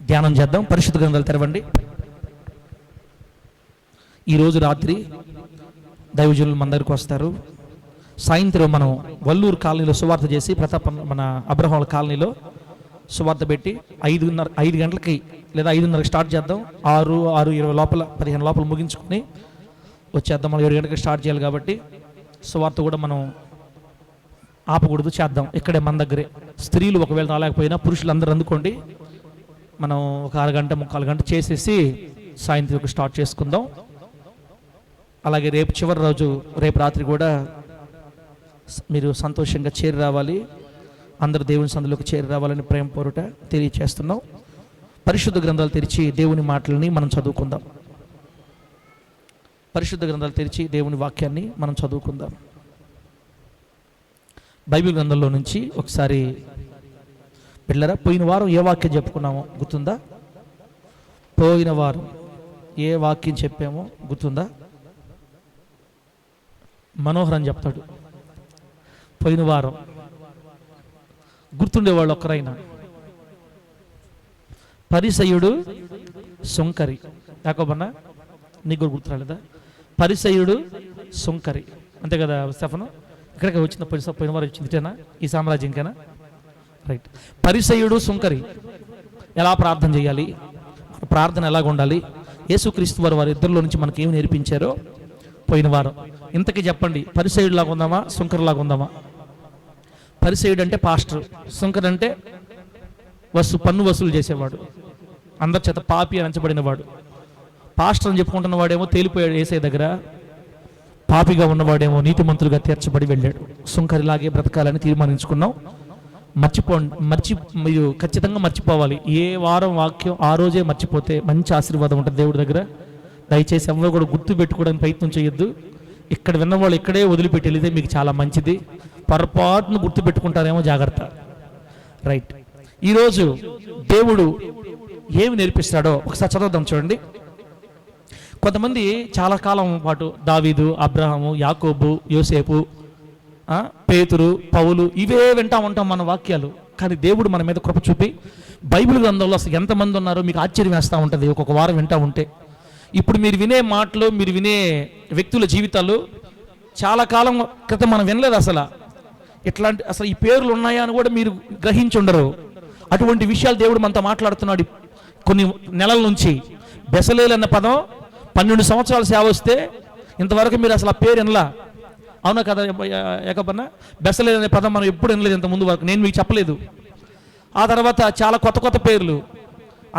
ధ్యానం చేద్దాం. పరిశుద్ధ గ్రంథాలు తెరవండి. ఈరోజు రాత్రి దైవజనులు మన దగ్గరికి వస్తారు. సాయంత్రం మనం వల్లూరు కాలనీలో సువార్త చేసి మన అబ్రహాం కాలనీలో సువార్త పెట్టి 5 గంటలకి లేదా 5:30 స్టార్ట్ చేద్దాం. 6:20 లోపల 15 లోపల ముగించుకొని వచ్చేద్దాం. మనం 7 గంటలకి స్టార్ట్ చేయాలి కాబట్టి సువార్త కూడా మనం ఆపకూడదు, చేద్దాం ఇక్కడే మన దగ్గరే. స్త్రీలు ఒకవేళ రాలేకపోయినా పురుషులు అందరూ అందుకోండి. మనం ఒక 1/2 గంట 3/4 గంట చేసేసి సాయంత్రం స్టార్ట్ చేసుకుందాం. అలాగే రేపు చివరి రోజు, రేపు రాత్రి కూడా మీరు సంతోషంగా చేరి రావాలి. అందరు దేవుని సందులోకి చేరి రావాలని ప్రేమ పోరుట తెలియచేస్తున్నాం. పరిశుద్ధ గ్రంథాలు తెరిచి దేవుని మాటలని మనం చదువుకుందాం. పరిశుద్ధ గ్రంథాలు తెరిచి దేవుని వాక్యాన్ని మనం చదువుకుందాం. బైబిల్ గ్రంథంలో నుంచి ఒకసారి పిల్లరా, పోయిన వారం ఏ వాక్యం చెప్పుకున్నామో గుర్తుందా? పోయిన వారం ఏ వాక్యం చెప్పామో గుర్తుందా? మనోహర్ అని చెప్తాడు. పోయిన వారం గుర్తుండేవాళ్ళు ఒక్కరైనా. పరిసయ్యుడు సుంకరి. యాకోబన్న నీకు కూడా గుర్తురాలేదా? పరిసయ్యుడు సుంకరి, అంతే కదా స్టెఫను? ఇక్కడికి వచ్చింది పోయిన వారం వచ్చింది ఇటేనా? ఈ సామ్రాజ్యంకేనా? రైట్. పరిసయ్యుడు సుంకరి. ఎలా ప్రార్థన చేయాలి, ప్రార్థన ఎలాగ ఉండాలి, యేసుక్రీస్తు వారి ఇద్దరిలో నుంచి మనకి ఏమి నేర్పించారో పోయిన వారం. ఇంతకీ చెప్పండి, పరిసయ్యుడు లాగా ఉందామా, సుంకర్ లాగా ఉందామా? పరిసయ్యుడు అంటే పాస్టర్, సుంకర్ అంటే పన్ను వసూలు చేసేవాడు, అందరి చేత పాపి అని అంచబడిన వాడు. పాస్టర్ అని చెప్పుకుంటున్న వాడేమో తేలిపోయాడు యేసయ్య దగ్గర, పాపిగా ఉన్నవాడేమో నీతిమంతులుగా తీర్చబడి వెళ్ళాడు. సుంకరిలాగే బ్రతకాలని తీర్మానించుకున్నాం. మీరు ఖచ్చితంగా మర్చిపోవాలి. ఏ వారం వాక్యం ఆ రోజే మర్చిపోతే మంచి ఆశీర్వాదం ఉంటుంది దేవుడి దగ్గర. దయచేసి ఎవరో కూడా గుర్తు పెట్టుకోవడానికి ప్రయత్నం చేయొద్దు. ఇక్కడ విన్నవాళ్ళు ఇక్కడే వదిలిపెట్టి వెళితే మీకు చాలా మంచిది. పొరపాటును గుర్తు పెట్టుకుంటారేమో, జాగ్రత్త. రైట్. ఈరోజు దేవుడు ఏమి నేర్పిస్తాడో ఒకసారి చదువుదాం. చూడండి, కొంతమంది చాలా కాలం పాటు దావీదు, అబ్రహాము, యాకోబు, యోసేపు, పేతురు, పౌలు ఇవే వింటా ఉంటాం మన వాక్యాలు. కానీ దేవుడు మన మీద కృప చూపి బైబిల్ గ్రంథంలో అసలు ఎంతమంది ఉన్నారో మీకు ఆశ్చర్యం వేస్తూ ఉంటుంది ఒక్కొక్క వారం వింటా ఉంటే. ఇప్పుడు మీరు వినే మాటలు, మీరు వినే వ్యక్తుల జీవితాలు చాలా కాలం క్రితం మనం వినలేదు. అసలు ఈ పేర్లు ఉన్నాయా అని కూడా మీరు గ్రహించి ఉండరు. అటువంటి విషయాలు దేవుడు మనతో మాట్లాడుతున్నాడు కొన్ని నెలల నుంచి. బెసలేల్ అన్న పదం 12 సంవత్సరాల సేవ వస్తే ఇంతవరకు మీరు అసలు ఆ పేరు వినలా. అవునా కదా ఏకపన్న? బెసలేల్ అనే పదం మనం ఎప్పుడు వినలేదు ఇంత ముందు వరకు, నేను మీకు చెప్పలేదు. ఆ తర్వాత చాలా కొత్త కొత్త పేర్లు.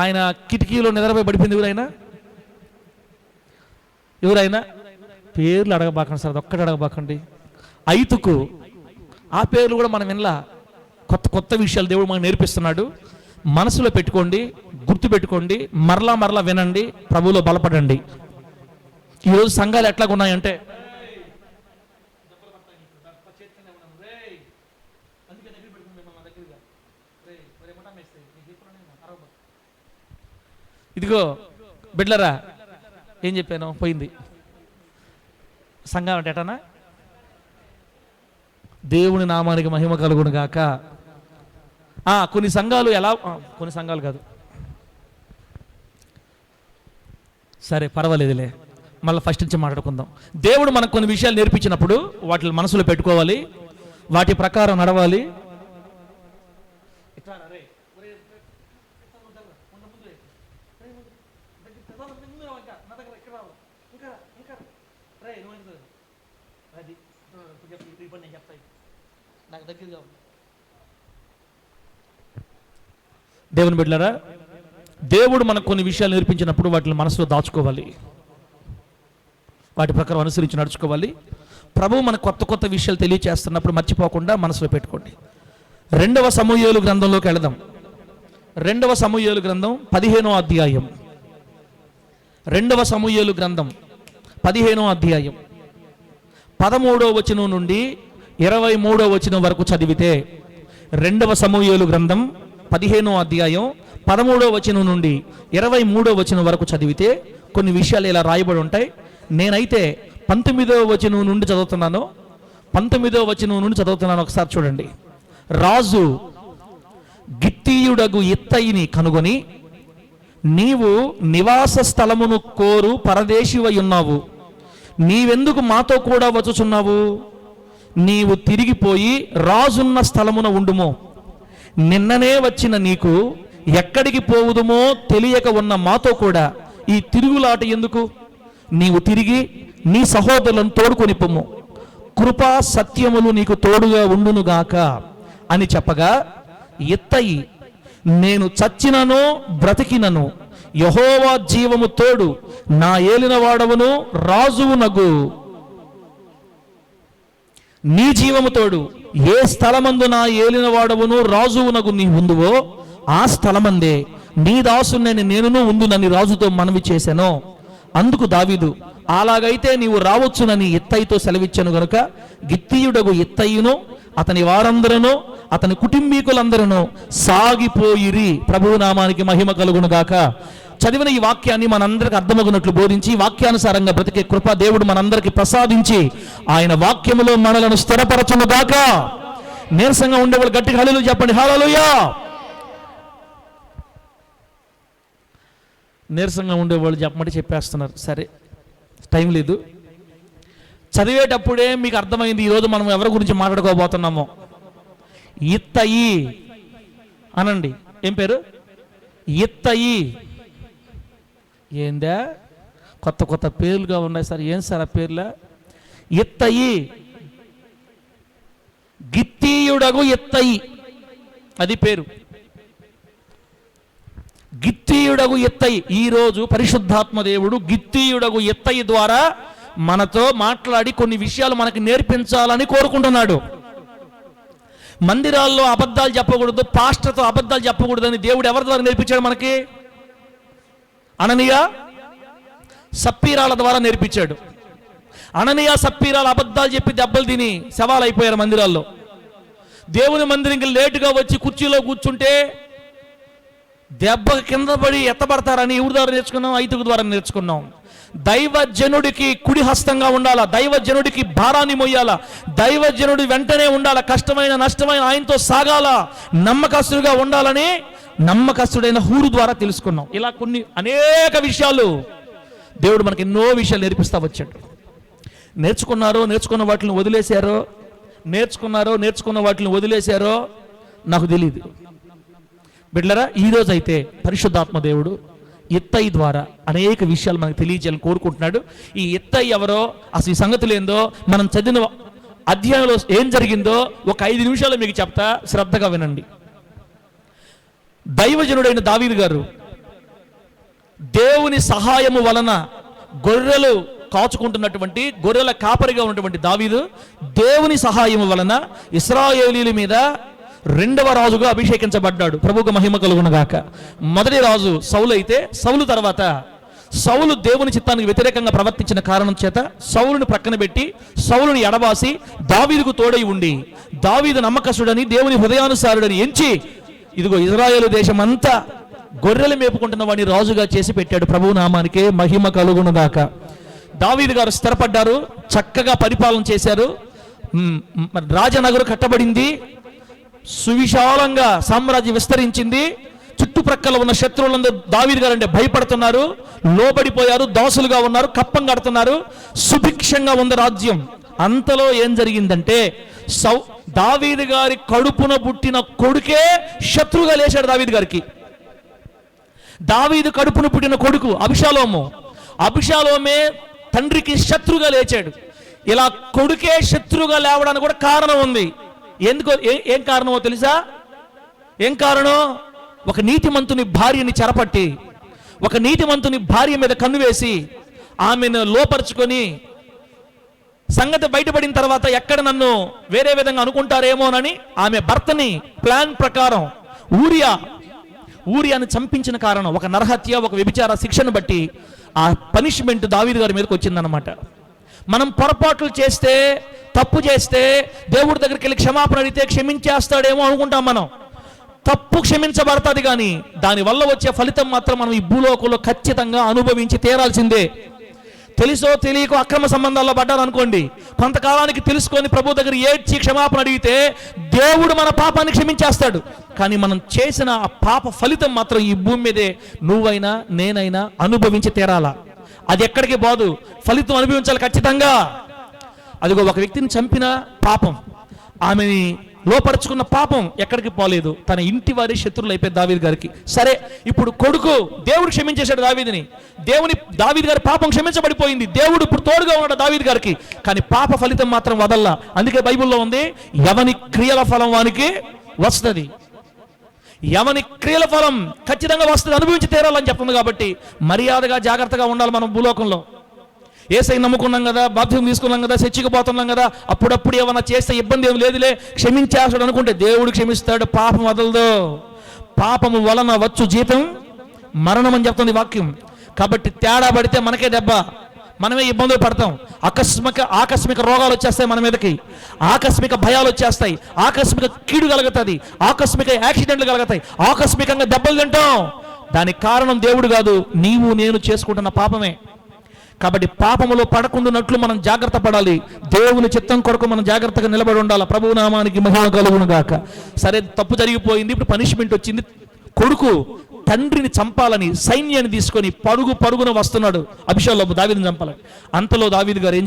ఆయన కిటికీలో నిద్రపోయి పడిపోయింది ఎవరైనా పేర్లు అడగబాకండి సార్, ఒక్కటి అడగబాకండి. ఐతుకు, ఆ పేర్లు కూడా మనం వినలా. కొత్త కొత్త విషయాలు దేవుడు మనకు నేర్పిస్తున్నాడు. మనసులో పెట్టుకోండి, గుర్తు పెట్టుకోండి, మరలా వినండి, ప్రభువులో బలపడండి. ఈరోజు సంఘాలు ఎట్లాగున్నాయంటే ఇదిగో బిడ్లరా, ఏం చెప్పాను, పోయింది. సంఘం అంటే ఎటనా? దేవుని నామానికి మహిమ కలుగును గాక. కొన్ని సంఘాలు కొన్ని సంఘాలు కాదు, సరే పర్వాలేదులే, మళ్ళీ ఫస్ట్ నుంచి మాట్లాడుకుందాం. దేవుడు మనకు కొన్ని విషయాలు నేర్పించినప్పుడు వాటిని మనసులో పెట్టుకోవాలి, వాటి ప్రకారం నడవాలి. దేవుని బిడ్డలారా, దేవుడు మనకు కొన్ని విషయాలు నేర్పించినప్పుడు వాటిని మనసులో దాచుకోవాలి, వాటి ప్రకారం అనుసరించి నడుచుకోవాలి. ప్రభువు మనకు కొత్త కొత్త విషయాలు తెలియచేస్తున్నప్పుడు మర్చిపోకుండా మనసులో పెట్టుకోండి. 2వ సమూయేలు గ్రంథంలోకి వెళదాం. 2వ సమూయేలు గ్రంథం 15వ అధ్యాయం. 2వ సమూయేలు గ్రంథం 15వ అధ్యాయం 13వ వచనం నుండి 23వ వచనం వరకు చదివితే, 2వ సమూయేలు గ్రంథం 15వ అధ్యాయం 13వ వచనం నుండి 23వ వచనం వరకు చదివితే కొన్ని విషయాలు ఇలా రాయబడి ఉంటాయి. నేనైతే 19వ వచనం నుండి చదువుతున్నాను. 19వ వచనం నుండి చదువుతున్నాను, ఒకసారి చూడండి. రాజు గిత్తీయుడగు ఇత్తయిని కనుగొని నీవు నివాస స్థలమును కోరు పరదేశివై ఉన్నావు, నీవెందుకు మాతో కూడా వచ్చుచున్నావు? నీవు తిరిగిపోయి రాజున్న స్థలమున ఉండుమో. నిన్ననే వచ్చిన నీకు ఎక్కడికి పోవుదుమో తెలియక ఉన్న మాతో కూడా ఈ తిరుగులాట ఎందుకు? నీవు తిరిగి నీ సహోదరులను తోడుకొని పొమ్ము, కృపా సత్యములు నీకు తోడుగా ఉండునుగాక అని చెప్పగా, ఇత్తయి నేను చచ్చినను బ్రతికినను యెహోవా జీవము తోడు, నా ఏలినవాడవును రాజువునగు నీ జీవము తోడు. ఏ స్థలమందు నా ఏలినవాడవును రాజువునగు నీ ఉందువో ఆ స్థలమందే నీ దాసుని నేనును ఉందునని రాజుతో మనవి చేశాను. అందుకు దావీదు, అలాగైతే నీవు రావచ్చునని ఇత్తయితో సెలవిచ్చాను గనుక గిత్తీయుడగు ఇత్తయిను అతని వారందరూ అతని కుటుంబీకులందరూ సాగిపోయిరి. ప్రభువు నామానికి మహిమ కలుగును గాక. చదివిన ఈ వాక్యాన్ని మనందరికి అర్థమగునట్లు బోధించి వాక్యానుసారంగా బ్రతికే కృప దేవుడు మనందరికి ప్రసాదించి ఆయన వాక్యములో మనలను స్థిరపరచును గాక. నీరసంగా ఉండేవాళ్ళు గట్టిగా హల్లెలూయా చెప్పండి. హల్లెలూయా. నీరసంగా ఉండేవాళ్ళు చెప్పమంటే చెప్పేస్తున్నారు. సరే, టైం లేదు. చదివేటప్పుడే మీకు అర్థమైంది ఈరోజు మనం ఎవరి గురించి మాట్లాడుకోబోతున్నామో. ఇత్తయి అనండి. ఏం పేరు? ఇత్తయి. ఏందా కొత్త కొత్త పేర్లుగా ఉన్నాయి సార్. ఏం సార్ ఆ పేర్ల? ఇత్తయి, గిత్తీయుడగు ఇత్తయి, అది పేరు. గిత్తీయుడగు ఇత్తయి. ఈరోజు పరిశుద్ధాత్మ దేవుడు గిత్తీయుడగు ఇత్తయి ద్వారా మనతో మాట్లాడి కొన్ని విషయాలు మనకి నేర్పించాలని కోరుకుంటున్నాడు. మందిరాల్లో అబద్ధాలు చెప్పకూడదు, పాస్టర్తో అబద్ధాలు చెప్పకూడదని దేవుడు ఎవరి ద్వారా నేర్పించాడు మనకి? అననీయ సప్పీరాల ద్వారా నేర్పించాడు. అననీయ సప్పీరాల అబద్ధాలు చెప్పి దెబ్బలు తిని శవాలు అయిపోయారు మందిరాల్లో. దేవుని మందిరంకి లేటుగా వచ్చి కుర్చీలో కూర్చుంటే దెబ్బ కింద పడి ఎత్తబడతారని ఎవరి ద్వారా నేర్చుకున్నాం? ఐదుగు ద్వారా నేర్చుకున్నాం. దైవజనుడికి కుడి హస్తంగా ఉండాలా, దైవజనుడికి భారాన్ని మొయ్యాలా, దైవజనుడి వెంటనే ఉండాలా, కష్టమైన నష్టమైన ఆయనతో సాగాల, నమ్మకస్తుడిగా ఉండాలని నమ్మకస్తుడైన హూరు ద్వారా తెలుసుకున్నాం. ఇలా కొన్ని అనేక విషయాలు దేవుడు మనకి ఎన్నో విషయాలు నేర్పిస్తా వచ్చాడు. నేర్చుకున్న వాటిని వదిలేశారో నాకు తెలియదు. బిడ్డలారా, ఈరోజు అయితే పరిశుద్ధాత్మ దేవుడు ఇత్తయి ద్వారా అనేక విషయాలు మనకు తెలియజేయాలని కోరుకుంటున్నాడు. ఈ ఇత్తయి ఎవరో, అసలు ఈ సంగతులు ఏందో, మనం చదివిన అధ్యాయంలో ఏం జరిగిందో ఒక 5 నిమిషాలు మీకు చెప్తా, శ్రద్ధగా వినండి. దైవజనుడైన దావీదు గారు దేవుని సహాయము వలన గొర్రెలు కాచుకుంటున్నటువంటి గొర్రెల కాపరిగా ఉన్నటువంటి దావీదు దేవుని సహాయము వలన ఇశ్రాయేలీయుల మీద 2వ రాజుగా అభిషేకించబడ్డాడు. ప్రభువుకు మహిమ కలుగునుగాక. మొదటి రాజు సౌలు అయితే, సౌలు తర్వాత సౌలు దేవుని చిత్తానికి వ్యతిరేకంగా ప్రవర్తించిన కారణం చేత సౌలుని ప్రక్కన పెట్టి సౌలుని ఎడబాసి దావీదుకు తోడై ఉండి దావీదు నమ్మకస్తుడని దేవుని హృదయానుసారుడని ఎంచి ఇదిగో ఇజ్రాయేలు దేశం అంతా గొర్రెలు మేపుకుంటున్న వాడిని రాజుగా చేసి పెట్టాడు. ప్రభువు నామానికే మహిమ కలుగునుగాక. దావీదు గారు స్థిరపడ్డారు, చక్కగా పరిపాలన చేశారు. రాజనగరు కట్టబడింది, సువిశాలంగా సామ్రాజ్యం విస్తరించింది. చుట్టుప్రక్కల ఉన్న శత్రువులందరూ దావీదు గారు అంటే భయపడుతున్నారు, లోబడిపోయారు, దాసులుగా ఉన్నారు, కప్పం కడుతున్నారు, సుభిక్షంగా ఉంది రాజ్యం. అంతలో ఏం జరిగిందంటే దావీదు గారి కడుపున పుట్టిన కొడుకే శత్రువుగా లేచాడు దావీదు గారికి. దావీదు కడుపున పుట్టిన కొడుకు అభిషాలోమే తండ్రికి శత్రువుగా లేచాడు. ఇలా కొడుకే శత్రువుగా లేవడానికి కూడా కారణం ఉంది. ఎందుకో ఏం కారణమో తెలుసా? ఏం కారణం? ఒక నీతిమంతుని భార్యని చెరపట్టి, ఒక నీతిమంతుని భార్య మీద కన్ను వేసి ఆమెను లోపరుచుకొని సంగతి బయటపడిన తర్వాత ఎక్కడ నన్ను వేరే విధంగా అనుకుంటారేమోనని ఆమె భర్తని ప్లాన్ ప్రకారం ఊరియాని చంపించిన కారణం, ఒక నరహత్య, ఒక వ్యభిచార శిక్షను బట్టి ఆ పనిష్మెంట్ దావీదు గారి మీదకి వచ్చిందన్నమాట. మనం పొరపాట్లు చేస్తే, తప్పు చేస్తే దేవుడి దగ్గరికి వెళ్ళి క్షమాపణ అడిగితే క్షమించేస్తాడేమో అనుకుంటాం. మనం తప్పు క్షమించబడతాది, కానీ దానివల్ల వచ్చే ఫలితం మాత్రం మనం ఈ భూలోకంలో ఖచ్చితంగా అనుభవించి తీరాల్సిందే. తెలుసో తెలియకో అక్రమ సంబంధాల్లో పడ్డారు అనుకోండి, కొంతకాలానికి తెలుసుకొని ప్రభు దగ్గర ఏడ్చి క్షమాపణ అడిగితే దేవుడు మన పాపాన్ని క్షమించేస్తాడు. కానీ మనం చేసిన ఆ పాప ఫలితం మాత్రం ఈ భూమి మీదే నువ్వైనా నేనైనా అనుభవించి తీరాలా. అది ఎక్కడికి పోదు, ఫలితం అనుభవించాలి ఖచ్చితంగా. అదిగో ఒక వ్యక్తిని చంపిన పాపం, ఆమెని లోపరుచుకున్న పాపం ఎక్కడికి పోలేదు, తన ఇంటి వారి శత్రువులు అయిపోయి దావీదు గారికి. సరే, ఇప్పుడు కొడుకు దేవుడు క్షమించేశాడు దావీదుని, దావీదు గారి పాపం క్షమించబడిపోయింది, దేవుడు ఇప్పుడు తోడుగా ఉన్నాడు దావీదు గారికి. కానీ పాప ఫలితం మాత్రం వదల్లా. అందుకే బైబిల్లో ఉంది, ఎవని క్రియల ఫలం వానికి వస్తుంది, ఎవని క్రియల ఫలం ఖచ్చితంగా వస్తుంది, అనుభవించి తీరాలని చెప్తుంది. కాబట్టి మర్యాదగా జాగ్రత్తగా ఉండాలి మనం భూలోకంలో. యేసై నమ్ముకున్నాం కదా, బాప్తిజం తీసుకున్నాం కదా, చర్చికి పోతున్నాం కదా, అప్పుడప్పుడు ఏమన్నా చేస్తే ఇబ్బంది ఏమి లేదులే, క్షమించేస్తాడు అనుకుంటే దేవుడు క్షమిస్తాడు, పాపం వదలదు. పాపము వలన వచ్చు జీతం మరణం అని చెప్తుంది వాక్యం. కాబట్టి తేడా పడితే మనకే దెబ్బ, మనమే ఇబ్బందులు పడతాం. ఆకస్మిక రోగాలు వచ్చేస్తాయి మన మీదకి, ఆకస్మిక భయాలు వచ్చేస్తాయి, ఆకస్మిక కీడు కలుగుతుంది, ఆకస్మిక యాక్సిడెంట్లు కలుగుతాయి, ఆకస్మికంగా దెబ్బలు తింటాం. దానికి కారణం దేవుడు కాదు, నీవు నేను చేసుకుంటున్న పాపమే. కాబట్టి పాపములో పడకుండానట్లు మనం జాగ్రత్త పడాలి. దేవుని చిత్తం కొరకు మనం జాగ్రత్తగా నిలబడి ఉండాలి. ప్రభువు నామానికి మహిమ కలుగును గాక. సరే, తప్పు జరిగిపోయింది, ఇప్పుడు పనిష్మెంట్ వచ్చింది. కొడుకు తండ్రిని చంపాలని సైన్యాన్ని తీసుకొని పరుగున వస్తున్నాడు అభిషేలోపు దావీదుని చంపాలని. అంతలో దావీదు గారు ఏం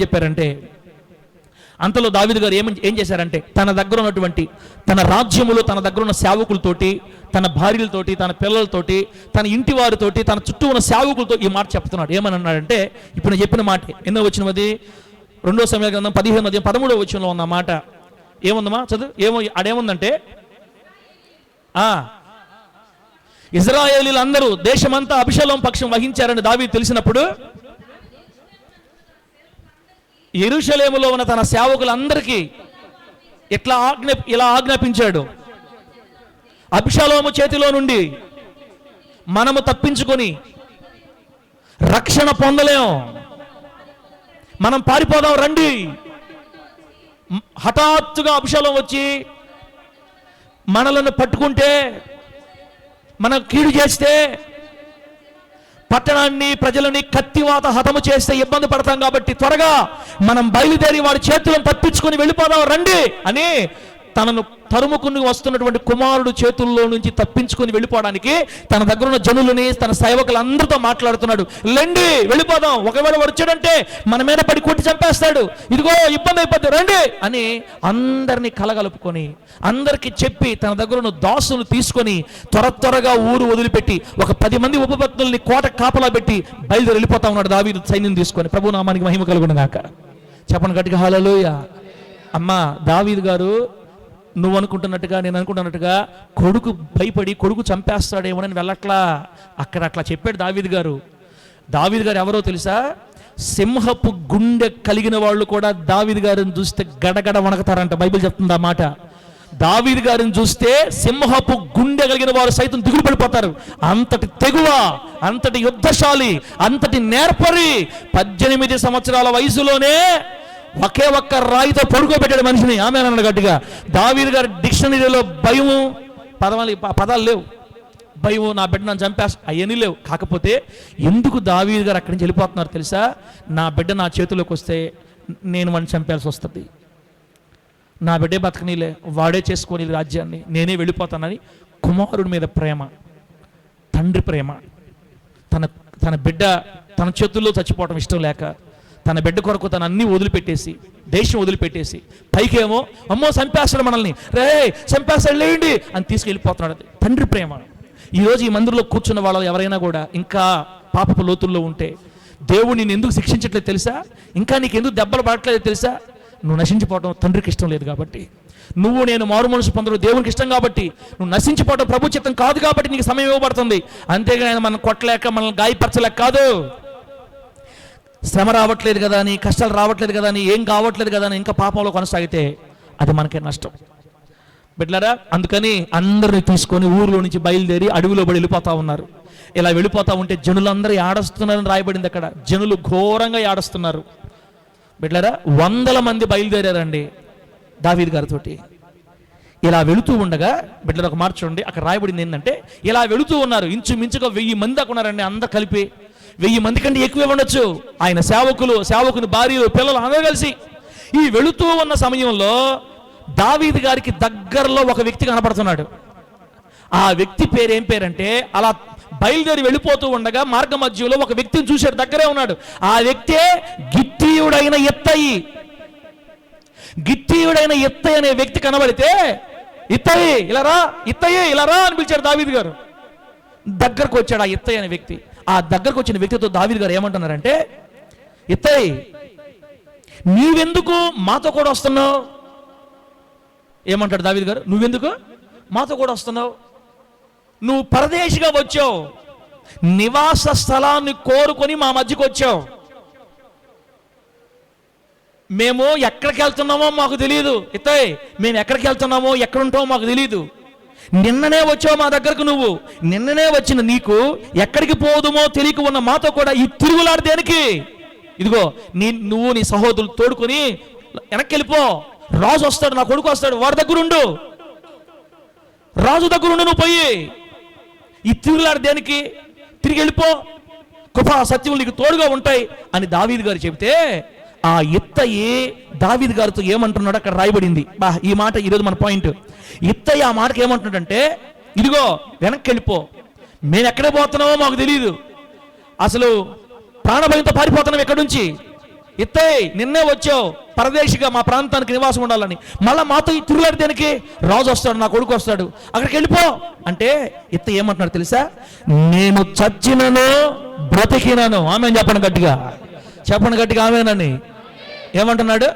చేశారంటే, తన దగ్గర ఉన్నటువంటి తన రాజ్యములో తన దగ్గర ఉన్న సేవకులతోటి, తన భార్యలతోటి, తన పిల్లలతోటి, తన ఇంటి వారితోటి, తన చుట్టూ ఉన్న సేవకులతో ఈ మాట చెప్తున్నాడు. ఏమని అన్నాడంటే, ఇప్పుడు నేను చెప్పిన మాట ఎన్నో వచ్చినది, 2 సమయాల గ్రంథం 15-13 వచనంలో ఉన్న మాట ఏముందమ్మా చదువు. అడేముందంటే, ఇజ్రాయేలీలందరూ దేశమంతా అభిషేలోం పక్షం వహించారని దావీదు తెలిసినప్పుడు యెరూషలేములో ఉన్న తన సేవకులందరికీ ఇలా ఆజ్ఞాపించాడు, అభిషేలోము చేతిలో నుండి మనము తప్పించుకొని రక్షణ పొందలేం, మనం పారిపోదాం రండి. హఠాత్తుగా అభిషేలోం వచ్చి మనలను పట్టుకుంటే, మనం కీడు చేస్తే, పట్టణాన్ని ప్రజలని కత్తివాత హతము చేస్తే ఇబ్బంది పడతాం. కాబట్టి త్వరగా మనం బయలుదేరి వాడి చేతులను తప్పించుకొని వెళ్ళిపోదాం రండి అని తనను తరుముకుని వస్తున్నటువంటి కుమారుడు చేతుల్లో నుంచి తప్పించుకొని వెళ్ళిపోవడానికి తన దగ్గర ఉన్న జనులని, తన సేవకులందరితో మాట్లాడుతున్నాడు. లెండి వెళ్ళిపోదాం, ఒకవేళ వాడు వచ్చాడంటే మన మీద పడి కొట్టి చంపేస్తాడు, ఇదిగో ఇబ్బంది అయిపోద్ది రండి అని అందరినీ కలగలుపుకొని అందరికీ చెప్పి తన దగ్గర ఉన్న దాసును తీసుకొని త్వరగా ఊరు వదిలిపెట్టి ఒక 10 మంది ఉపపత్నుల్ని కోట కాపలా పెట్టి బయలుదేరి వెళ్ళిపోతా ఉన్నాడు దావీదు సైన్యం తీసుకొని. ప్రభు నామానికి మహిమ కలుగును గాక. చెప్పండి గట్టిగా హల్లెలూయా. అమ్మా, దావీదు గారు నువ్వు అనుకుంటున్నట్టుగా, నేను అనుకుంటున్నట్టుగా కొడుకు భయపడి కొడుకు చంపేస్తాడేమోనని వెళ్ళట్లా. అట్లా చెప్పాడు దావీదు గారు. దావీదు గారు ఎవరో తెలుసా? సింహపు గుండె కలిగిన వాళ్ళు కూడా దావీదు గారిని చూస్తే గడగడ వణకతారంట. బైబిల్ చెప్తుంది ఆ మాట. దావీదు గారిని చూస్తే సింహపు గుండె కలిగిన వారు సైతం దిగులు పడిపోతారు. అంతటి తెగువ, అంతటి యుద్ధశాలి, అంతటి నేర్పరి, 18 సంవత్సరాల వయసులోనే ఒకే ఒక్క రాయితో పడుకోబెట్టాడు మనిషిని. ఆమె అన్నాడు గట్టిగా. దావీదు గారి డిక్షనరీలో భయము పదాలు లేవు. భయము, నా బిడ్డ నన్ను చంపేస్తా, అవన్నీ లేవు. కాకపోతే ఎందుకు దావీదు గారు అక్కడి నుంచి వెళ్ళిపోతున్నారు తెలుసా? నా బిడ్డ నా చేతిలోకి వస్తే నేను వాడిని చంపాల్సి వస్తుంది, నా బిడ్డే బతకనీలే, వాడే చేసుకోని రాజ్యాన్ని, నేనే వెళ్ళిపోతానని కుమారుడి మీద ప్రేమ, తండ్రి ప్రేమ, తన బిడ్డ తన చేతుల్లో చచ్చిపోవటం ఇష్టం లేక తన బిడ్డ కొరకు తన అన్ని వదిలిపెట్టేసి, దేశం వదిలిపెట్టేసి, పైకేమో అమ్మో చంపేస్తాడు మనల్ని, రే చంపేస్తాడు లేండి అని తీసుకెళ్ళిపోతున్నాడు. అది తండ్రి ప్రేమ. ఈరోజు ఈ మందిరంలో కూర్చున్న వాళ్ళు ఎవరైనా కూడా ఇంకా పాపపు లోతుల్లో ఉంటే దేవుడు నిన్ను ఎందుకు శిక్షించట్లేదు తెలుసా? ఇంకా నీకు ఎందుకు దెబ్బలు పడట్లేదు తెలుసా? నువ్వు నశించిపోవడం తండ్రికి ఇష్టం లేదు కాబట్టి, నువ్వు నేను మారు మనసు పొందడం దేవునికి ఇష్టం కాబట్టి, నువ్వు నశించిపోవడం ప్రభు చిత్తం కాదు కాబట్టి నీకు సమయం ఇవ్వబడుతుంది. అంతేగాని మనం కొట్టలేక మనల్ని గాయపరచలేక కాదు. శ్రమ రావట్లేదు కదా అని, కష్టాలు రావట్లేదు కదా అని, ఏం కావట్లేదు కదా అని ఇంకా పాపంలో కొనసాగితే అది మనకే నష్టం బిడ్డలారా. అందుకని అందరిని తీసుకొని ఊర్లో నుంచి బయలుదేరి అడవిలో పడి వెళ్ళిపోతా ఉన్నారు. ఇలా వెళ్ళిపోతా ఉంటే జనులందరూ ఏడుస్తున్నారని రాయబడింది అక్కడ. జనులు ఘోరంగా ఏడుస్తున్నారు బిడ్డలారా. 100 మంది బయలుదేరారండి దావీదు గారితో. ఇలా వెళుతూ ఉండగా బిడ్డలు ఒక మాట చూడండి, అక్కడ రాయబడింది ఏంటంటే, ఇలా వెళుతూ ఉన్నారు. ఇంచుమించుగా 1000 మంది దాకా ఉన్నారండి అందరు కలిపి. 1000 మంది కంటే ఎక్కువే ఉండొచ్చు. ఆయన సేవకుని భార్యలు, పిల్లలు అందరూ కలిసి ఈ వెళుతూ ఉన్న సమయంలో దావీదు గారికి దగ్గరలో ఒక వ్యక్తి కనపడుతున్నాడు. ఆ వ్యక్తి పేరు ఏం పేరంటే, అలా బయలుదేరి వెళ్ళిపోతూ ఉండగా మార్గ మధ్యలో ఒక వ్యక్తిని చూశాడు, దగ్గరే ఉన్నాడు. ఆ వ్యక్తే గిత్తీయుడైన ఇత్తయి. గిత్తీయుడైన ఇత్తయి అనే వ్యక్తి కనబడితే, ఇత్తయి ఇలారా, ఇత్తయి ఇలారా అని పిలిచాడు దావీదు గారు. దగ్గరకు వచ్చాడు ఆ ఇత్తయి అనే వ్యక్తి. ఆ దగ్గరకు వచ్చిన వ్యక్తితో దావీదు గారు ఏమంటున్నారంటే, ఇత్తయి నీవెందుకు మాతో కూడా వస్తున్నావు? ఏమంటాడు దావీదు గారు, నువ్వెందుకు మాతో కూడా వస్తున్నావు? నువ్వు పరదేశిగా వచ్చావు, నివాస స్థలాన్ని కోరుకొని మా మధ్యకు వచ్చావు. మేము ఎక్కడికి వెళ్తున్నామో మాకు తెలియదు. ఇత్తయ్ మేము ఎక్కడికి వెళ్తున్నామో ఎక్కడుంటామో మాకు తెలియదు. నిన్ననే వచ్చావు మా దగ్గరకు. నువ్వు నిన్ననే వచ్చిన నీకు ఎక్కడికి పోదుమో తెలియక ఉన్న మాతో కూడా ఈ తిరుగులాడు దేనికి? ఇదిగో నువ్వు నీ సహోదరులు తోడుకొని వెనక్కి వెళ్ళిపో. రాజు వస్తాడు, నా కొడుకు వస్తాడు, వాడి దగ్గరుండు, రాజు దగ్గరుండు. నువ్వు పోయి ఈ తిరుగులాడు దేనికి? తిరిగి వెళ్ళిపో, కృపా సత్యములు నీకు తోడుగా ఉంటాయి అని దావీదు గారు చెబితే, ఆ ఇత్తయి దావీదు గారితో ఏమంటున్నాడు అక్కడ రాయబడింది. ఈ మాట ఈరోజు మన పాయింట్. ఇత్తయి ఆ మాటకి ఏమంటున్నాడంటే, ఇదిగో వెనక్కి వెళ్ళిపో, మేము ఎక్కడ పోతున్నామో మాకు తెలియదు, అసలు ప్రాణభయంతో పారిపోతున్నాం ఎక్కడి నుంచి. ఇత్తయి నిన్నే వచ్చావు పరదేశిగా మా ప్రాంతానికి నివాసం ఉండాలని, మళ్ళీ మాతో ఈ తిరుగులాడు దేనికి? రాజు వస్తాడు, నా కొడుకు వస్తాడు, అక్కడికి వెళ్ళిపో అంటే ఇత్తయి ఏమంటున్నాడు తెలుసా? నేను చచ్చినను బ్రతికినను. ఆమెను చెప్పండి గట్టిగా, చెప్పండి గట్టిగా ఆమెనని. ఏమంటున్నాడు?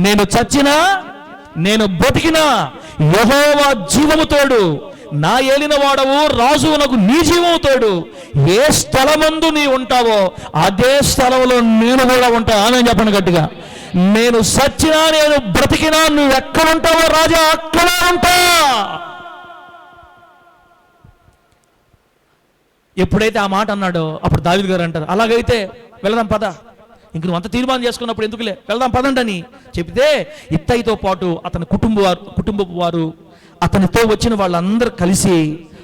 నేను చచ్చినా నేను బ్రతికినా యెహోవా జీవము తోడు, నా ఏలిన వాడవు రాజు నాకు నీ జీవము తోడు. ఏ స్థలమందు నీ ఉంటావో అదే స్థలంలో నేను కూడా ఉంటా. ఆమె చెప్పండి గట్టిగా. నేను సచ్చినా నేను బ్రతికినా నువ్వు ఎక్కడ ఉంటావో రాజా అక్కడే ఉంటా. ఎప్పుడైతే ఆ మాట అన్నాడో అప్పుడు దావీదు గారు అంటారు, అలాగైతే వెళదాం పద, ఇంక నువ్వు అంత తీర్మానం చేసుకున్నప్పుడు ఎందుకులే, వెళ్దాం పదండి అని చెప్తే, ఇత్తయితో పాటు అతని కుటుంబపు వారు అతనితో వచ్చిన వాళ్ళందరూ కలిసి,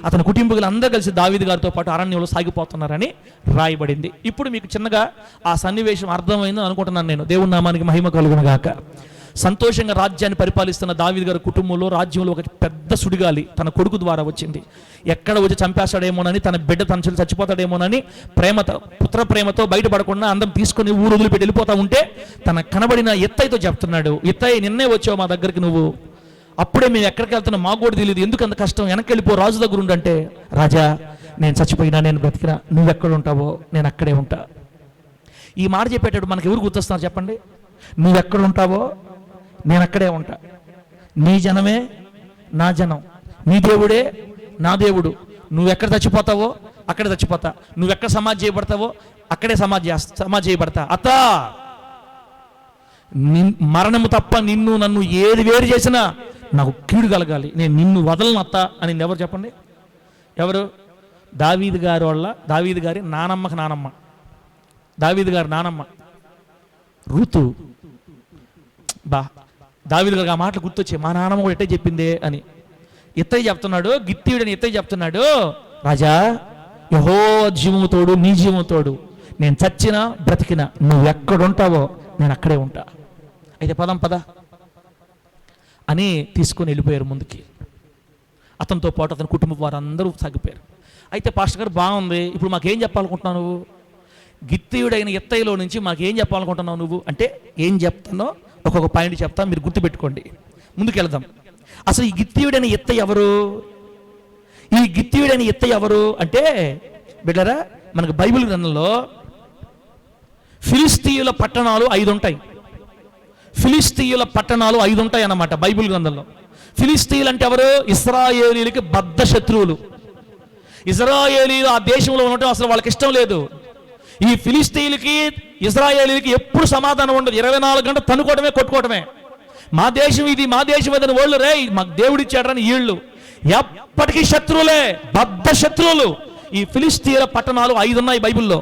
అతని కుటుంబీకులు అందరూ కలిసి దావీదు గారితో పాటు అరణ్యంలో సాగిపోతున్నారని రాయబడింది. ఇప్పుడు మీకు చిన్నగా ఆ సన్నివేశం అర్థమైందని అనుకుంటున్నాను నేను. దేవుని నామానికి మహిమ కలుగును గాక. సంతోషంగా రాజ్యాన్ని పరిపాలిస్తున్న దావీదు గారి కుటుంబంలో, రాజ్యంలో ఒక పెద్ద సుడిగాలి తన కొడుకు ద్వారా వచ్చింది. ఎక్కడ వచ్చి చంపేస్తాడేమోనని, తన బిడ్డ తన చెల్లి చచ్చిపోతాడేమోనని పుత్ర ప్రేమతో బయటపడకుండా అందరం తీసుకొని ఊరు వదిలిపెట్టి వెళ్ళిపోతా ఉంటే, తన కనబడిన ఇత్తయితో చెప్తున్నాడు, ఇత్తయి నిన్నే వచ్చావు మా దగ్గరికి, నువ్వు అప్పుడే మేము ఎక్కడికి వెళ్తున్నా మాకు కూడా తెలియదు, ఎందుకు అంత కష్టం, వెనక్కి వెళ్ళిపో రాజు దగ్గర ఉండంటే, రాజా నేను చచ్చిపోయినా నేను బ్రతికినా నువ్వెక్కడ ఉంటావో నేను అక్కడే ఉంటా. ఈ మాట చెప్పేటప్పుడు మనకి ఎవరు గుర్తొస్తున్నారు చెప్పండి? నువ్వెక్కడ ఉంటావో నేను అక్కడే ఉంటా. నీ జనమే నా జనం, నీ దేవుడే నా దేవుడు. నువ్వెక్కడ చచ్చిపోతావో అక్కడే చచ్చిపోతా, నువ్వెక్కడ సమాధి చేయబడతావో అక్కడే సమాధి చేయబడతా. అత్త మరణము తప్ప నిన్ను నన్ను ఏది వేరు చేసినా నాకు కీడు కలగాలి, నేను నిన్ను వదలను అత్త అని ఎవరు చెప్పండి? ఎవరు? దావీదు గారి వాళ్ళ, దావీదు గారి నానమ్మకి నానమ్మ, దావీదు గారి నానమ్మ రూతు. దావీదు గారికి ఆ మాటలు గుర్తొచ్చాయి, మా నాన్నమ్మ కూడా ఎట్టే చెప్పిందే అని. ఇత్తయి చెప్తున్నాడు, గిత్తీయుడని ఇత్తయి చెప్తున్నాడు, రాజా యెహోవా జీవము తోడు, నీ జీవము తోడు, నేను చచ్చినా బ్రతికినా నువ్వు ఎక్కడుంటావో నేను అక్కడే ఉంటా. అయితే పద అని తీసుకొని వెళ్ళిపోయారు ముందుకి. అతనితో పాటు అతని కుటుంబం వారందరూ సాగిపోయారు. అయితే పాస్టర్ గారు బాగుంది, ఇప్పుడు మాకేం చెప్పాలనుకుంటున్నావు నువ్వు? గిత్తీయుడైన ఇత్తయిలో నుంచి మాకేం చెప్పాలనుకుంటున్నావు నువ్వు అంటే, ఏం చెప్తానో ఒక్కొక్క పాయింట్ చెప్తా, మీరు గుర్తుపెట్టుకోండి. ముందుకు వెళ్దాం. అసలు ఈ గిత్తీయుడైన ఇత్తయి ఎవరు? ఈ గిత్తీయుడైన ఇత్తయి ఎవరు అంటే, బిడ్డరా మనకు బైబిల్ గ్రంథంలో ఫిలిస్తీయుల పట్టణాలు 5 ఉంటాయి. ఫిలిస్తీయుల పట్టణాలు 5 ఉంటాయి అన్నమాట బైబిల్ గ్రంథంలో. ఫిలిస్తీయులు అంటే ఎవరు? ఇశ్రాయేలీలకి బద్ధ శత్రువులు. ఇశ్రాయేలీలు ఆ దేశంలో ఉండటం అసలు వాళ్ళకి ఇష్టం లేదు. ఈ ఫిలిస్తీయులకి ఇశ్రాయేలీలకి ఎప్పుడు సమాధానం ఉండదు, 24 గంటలు తన్నుకోవడమే, కొట్టుకోవడమే. మా దేశం ఇది, మా దేశం ఏదని వాళ్ళు రే మాకు దేవుడిచ్చాడని వీళ్ళు ఎప్పటికీ శత్రువులే, బద్ధ శత్రువులు. ఈ ఫిలిస్తీయుల పట్టణాలు 5 ఉన్నాయి బైబిల్లో.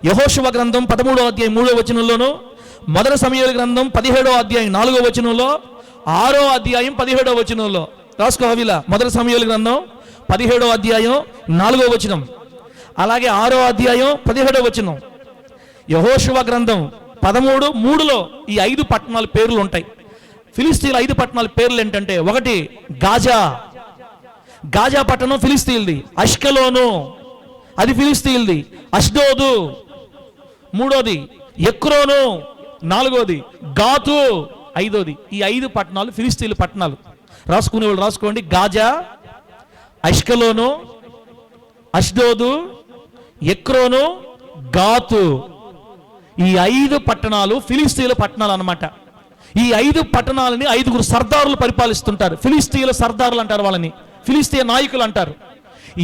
యెహోషువ గ్రంథం 13వ అధ్యాయం 3వ వచనంలోను, మొదటి సమూయేలు గ్రంథం 17వ అధ్యాయం 4వ వచనంలో, 6వ అధ్యాయం 17వ వచనంలో రాసుకో హవిలా. మొదటి సమూయేలు గ్రంథం 17వ అధ్యాయం 4వ వచనం, అలాగే 6వ అధ్యాయం 17వ వచనం, యెహోషువ గ్రంథం 13:3లో ఈ 5 పట్టణాల పేర్లు ఉంటాయి. ఫిలిస్తీన్ల 5 పట్టణాల పేర్లు ఏంటంటే, ఒకటి గాజా, గాజా పట్టణం ఫిలిస్తీన్ది. అష్కెలోను, అది ఫిలిస్తీన్ది. అష్డోదు మూడోది, ఎక్రోను నాలుగోది, గాతు ఐదోది. ఈ 5 పట్టణాలు ఫిలిస్తీన్ల పట్టణాలు. రాసుకునే వాళ్ళు రాసుకోండి. గాజా, అష్కెలోను, అష్డోదు, ఎక్రోను, గాతు. ఈ 5 పట్టణాలు ఫిలిస్తీన్ల పట్టణాలు అన్నమాట. ఈ 5 పట్టణాలని 5 సర్దారులు పరిపాలిస్తుంటారు. ఫిలిస్తీన్ల సర్దారులు అంటారు వాళ్ళని, ఫిలిస్తీన్ నాయకులు అంటారు.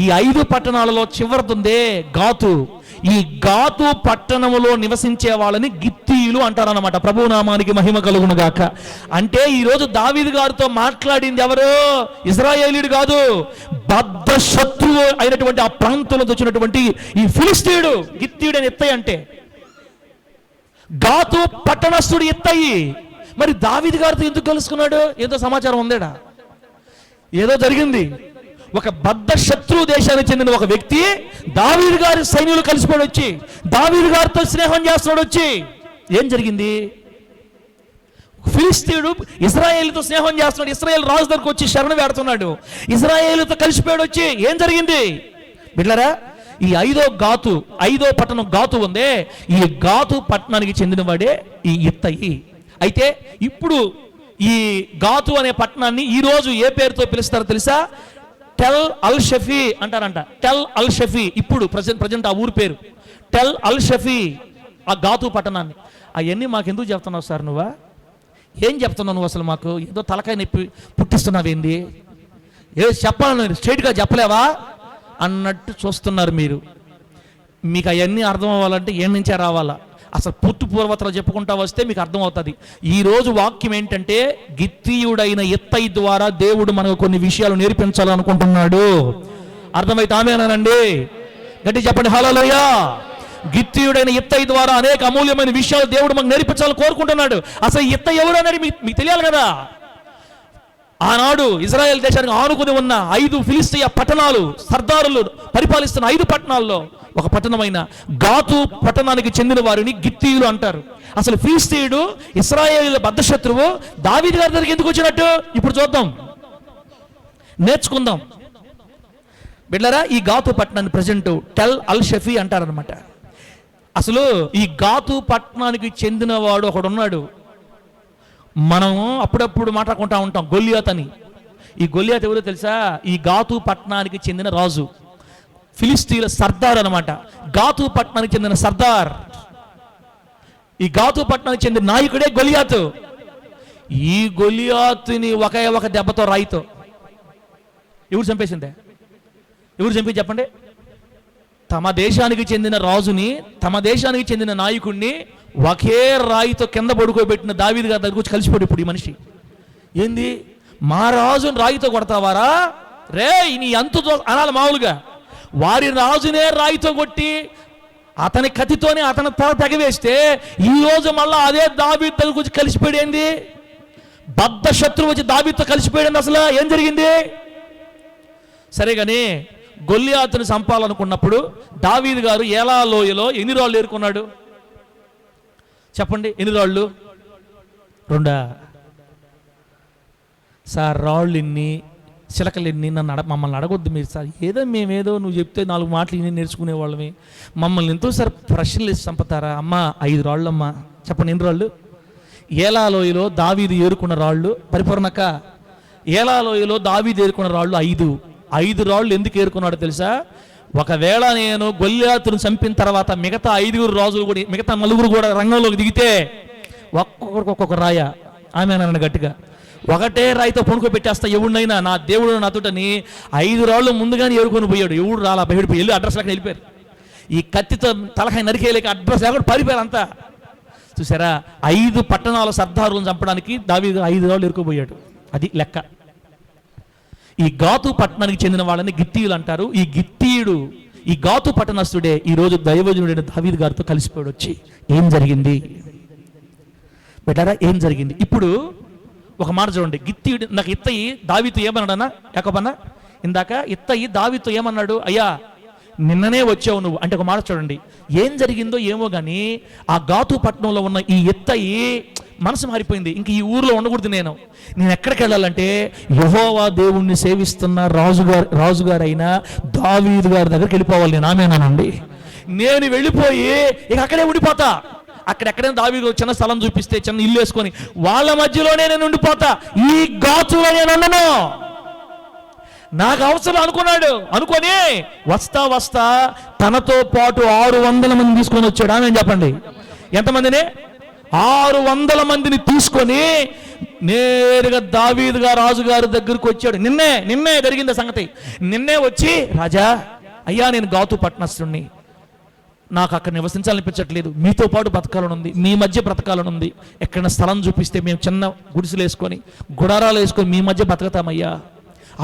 ఈ 5 పట్టణాలలో చివరిదుందే గాతు. ఈ గాతు పట్టణములో నివసించే వాళ్ళని గిత్తీయులు అంటారన్నమాట. ప్రభు నామానికి మహిమ కలుగును గాక. అంటే ఈరోజు దావీదు గారితో మాట్లాడింది ఎవరు? ఇశ్రాయేలీయుడు కాదు, బద్ధ శత్రువు అయినటువంటి ఆ ప్రాంతంలో వచ్చినటువంటి ఈ ఫిలిస్తీయుడు, గిత్తీయుడు అని ఎత్తయి. అంటే గాతు పట్టణస్థుడు ఎత్తయి. మరి దావీదు గారితో ఎందుకు కలుసుకున్నాడు? ఏదో సమాచారం ఉందేడా, ఏదో జరిగింది. ఒక బద్ధ శత్రు దేశానికి చెందిన ఒక వ్యక్తి దావీదు గారి సైన్యులు కలిసిపోయి వచ్చి దావీదు గారితో స్నేహం చేస్తున్నాడు. వచ్చి ఏం జరిగింది? ఫిలిస్తీయుడు ఇశ్రాయేలుతో స్నేహం చేస్తున్నాడు. ఇశ్రాయేల్ రాజు దగ్గరకు వచ్చి శరణు వేడుతున్నాడు. ఇశ్రాయేలుతో కలిసిపోయాడు. వచ్చి ఏం జరిగింది బిడ్డలారా? ఈ 5వ పట్టణం గాతు ఉందే, ఈ గాతు పట్టణానికి చెందిన వాడే ఈ ఇత్తయి. అయితే ఇప్పుడు ఈ గాతు అనే పట్టణాన్ని ఈ రోజు ఏ పేరుతో పిలుస్తారో తెలుసా? టెల్ అల్ షఫీ అంటారంట. టెల్ అల్ షఫీ. ఇప్పుడు ప్రజెంట్ ఆ ఊరు పేరు టెల్ అల్ షఫీ, ఆ గాతు పట్టణాన్ని. అవన్నీ మాకు ఎందుకు చెప్తున్నావు సార్? నువ్వా ఏం చెప్తున్నావు నువ్వు? అసలు మాకు ఏదో తలకాయ నొప్పి పుట్టిస్తున్నావేంది? ఏదో చెప్పాలని స్ట్రైట్గా చెప్పలేవా అన్నట్టు చూస్తున్నారు మీరు. మీకు అవన్నీ అర్థం అవ్వాలంటే ఏం నుంచే రావాలా? అసలు పూర్వతలు చెప్పుకుంటా వస్తే మీకు అర్థమవుతుంది. ఈరోజు వాక్యం ఏంటంటే, గిత్తీయుడైన ఇత్తయి ద్వారా దేవుడు మనకు కొన్ని విషయాలు నేర్పించాలనుకుంటున్నాడు. అర్థమైతే ఆమేనండి? గట్టి చెప్పండి హల్లెలూయా. గిత్తీయుడైన ఇత్తయి ద్వారా అనేక అమూల్యమైన విషయాలు దేవుడు మనకు నేర్పించాలని కోరుకుంటున్నాడు. అసలు ఇత్తయి ఎవరు అనేది మీకు తెలియాలి కదా. ఆనాడు ఇజ్రాయెల్ దేశానికి ఆనుకుని ఉన్న 5 ఫిలిస్తీయ పట్టణాలు, సర్దారులు పరిపాలిస్తున్న 5 పట్టణాల్లో ఒక పట్టణమైన గాతు పట్టణానికి చెందిన వారిని గిత్తీయులు అంటారు. అసలు ఫిలిస్తీయుడు ఇశ్రాయేలీయుల బద్ధ శత్రువు దావీదు గారి దగ్గరికి ఎందుకు వచ్చినట్టు ఇప్పుడు చూద్దాం, నేర్చుకుందాం బిడ్డలారా. ఈ గాతు పట్టణాన్ని ప్రజెంట్ టెల్ అల్ షఫీ అంటారనమాట. అసలు ఈ గాతు పట్టణానికి చెందిన వాడు ఒకడున్నాడు. మనం అప్పుడప్పుడు మాట్లాడుకుంటా ఉంటాం, గొల్లియాత్ అని. ఈ గొల్లియాత్ ఎవరో తెలుసా? ఈ గాతు పట్టణానికి చెందిన రాజు, ఫిలిస్తీన్ల సర్దార్ అనమాట. గాతు పట్టణానికి చెందిన సర్దార్, ఈ గాతు పట్టణానికి చెందిన నాయకుడే గొల్లియాతు. ఈ గొల్లియాతుని ఒక దెబ్బతో, రాయితో ఎవరు చంపేసిందే? ఎవరు చంపి చెప్పండి? తమ దేశానికి చెందిన రాజుని, తమ దేశానికి చెందిన నాయకుడిని ఒకే రాయితో కింద పడుకోబెట్టిన దావీదు గారి దగ్గర వచ్చి కలిసిపోయాడు. ఇప్పుడు ఈ మనిషి ఏంది, మా రాజుని రాయితో కొడతావారా రే, నీ అంతు అనాలి మామూలుగా. వారి రాజునే రాయితో కొట్టి అతని కత్తితోనే అతని తల తెగవేస్తే ఈ రోజు మళ్ళా అదే దావీదు దగ్గరకు వచ్చి కలిసిపోయాడు. ఏంది, బద్ధ శత్రువు వచ్చి దావీదుతో కలిసిపోయాడు. అసలు ఏం జరిగింది? సరే కానీ గొల్లియాతుని చంపాలనుకున్నప్పుడు దావీదు గారు ఏలా లోయలో ఎన్ని రాళ్ళు ఏరుకున్నాడు చెప్పండి? ఎన్ని రాళ్ళు? 2 సార్. రాళ్ళు ఎన్ని, చిలకలు ఎన్ని? మమ్మల్ని అడగొద్దు మీరు సార్. మేమేదో నువ్వు చెప్తే 4 మాటలు ఇన్ని నేర్చుకునే వాళ్ళమే. మమ్మల్ని ఎంతో సార్ ప్రశ్నలు వేసి చంపుతారా? అమ్మ 5 రాళ్ళు అమ్మా. చెప్పండి ఎన్ని రాళ్ళు? ఏలా లోయలో దావీదు ఏరుకున్న రాళ్ళు పరిపూర్ణక. ఏలా లోయలో దావీదు ఏరుకున్న రాళ్ళు 5 రాళ్ళు. ఎందుకు ఏరుకున్నాడో తెలుసా? ఒకవేళ నేను గొల్లియాతును చంపిన తర్వాత మిగతా 5 రాజులు కూడా, మిగతా 4 కూడా రంగంలోకి దిగితే ఒక్కొక్క రాయ. ఆమె నన్ను గట్టిగా ఒకటే రాయితో పొనుకోబెట్టేస్తా ఎవడినైనా, నా దేవుడు నాతోటని 5 రాళ్ళు ముందుగానే ఏరుకొని పోయాడు. ఎవడు రాలా, బయటపోయి వెళ్ళి అడ్రస్ లేక వెళ్ళిపోయారు. ఈ కత్తితో తలకాయ నరికేయలేక అడ్రస్ లేకుండా పారిపోయారు అంతా. చూసారా? 5 పట్టణాల సర్దారులను చంపడానికి దావీదు 5 రాళ్ళు ఏరుకోబోయాడు. అది లెక్క. ఈ గాతు పట్టణానికి చెందిన వాళ్ళని గిత్తీయులు అంటారు. ఈ గిత్తీయుడు, ఈ గాతు పట్టణస్థుడే ఈ రోజు దైవజనుడైన దావీదు గారితో కలిసిపోయాడు. వచ్చి ఏం జరిగింది బెటారా? ఏం జరిగింది? ఇప్పుడు ఒక మాట చూడండి. గిత్తీయుడు నాకు ఇత్తయి దావీదుతో ఏమన్నాడన్నా? యాకోబన్నా ఇందాక ఇత్తయి దావీదుతో ఏమన్నాడు? అయ్యా నిన్ననే వచ్చావు నువ్వు అంటే ఒక మాట చూడండి, ఏం జరిగిందో ఏమో కానీ ఆ గాతు పట్టణంలో ఉన్న ఈ ఇత్తయి మనసు మారిపోయింది. ఇంక ఈ ఊర్లో ఉండకూడదు, నేను ఎక్కడికి వెళ్ళాలంటే యెహోవా దేవుణ్ణి సేవిస్తున్న రాజుగారైన దావీదు గారి దగ్గరికి వెళ్ళిపోవాలి. నేను ఆమెనానండి. నేను వెళ్ళిపోయి ఇక అక్కడే ఉండిపోతా. అక్కడెక్కడైనా దావీదు చిన్న స్థలం చూపిస్తే చిన్న ఇల్లు వేసుకొని వాళ్ళ మధ్యలోనే నేను ఉండిపోతా. ఈ గాతులో నేను ఉండను. నాకు అవసరం అనుకొని వస్తా తనతో పాటు 600 మంది తీసుకొని వచ్చాడు. ఆమె చెప్పండి, ఎంతమందిని? 600 మందిని తీసుకొని నేరుగా దావీదు గారు రాజుగారి దగ్గరికి వచ్చాడు. నిన్నే జరిగింది సంగతి. నిన్నే వచ్చి, రాజా అయ్యా, నేను గాతు పట్టణస్థుణ్ణి, నాకు అక్కడ నివసించాలనిపించట్లేదు, మీతో పాటు బతకాలనుంది, మీ మధ్య బ్రతకాలనుంది. ఎక్కడైనా స్థలం చూపిస్తే మేము చిన్న గుడిసెలు వేసుకొని గుడారాలు వేసుకొని మీ మధ్య బతకతామయ్యా.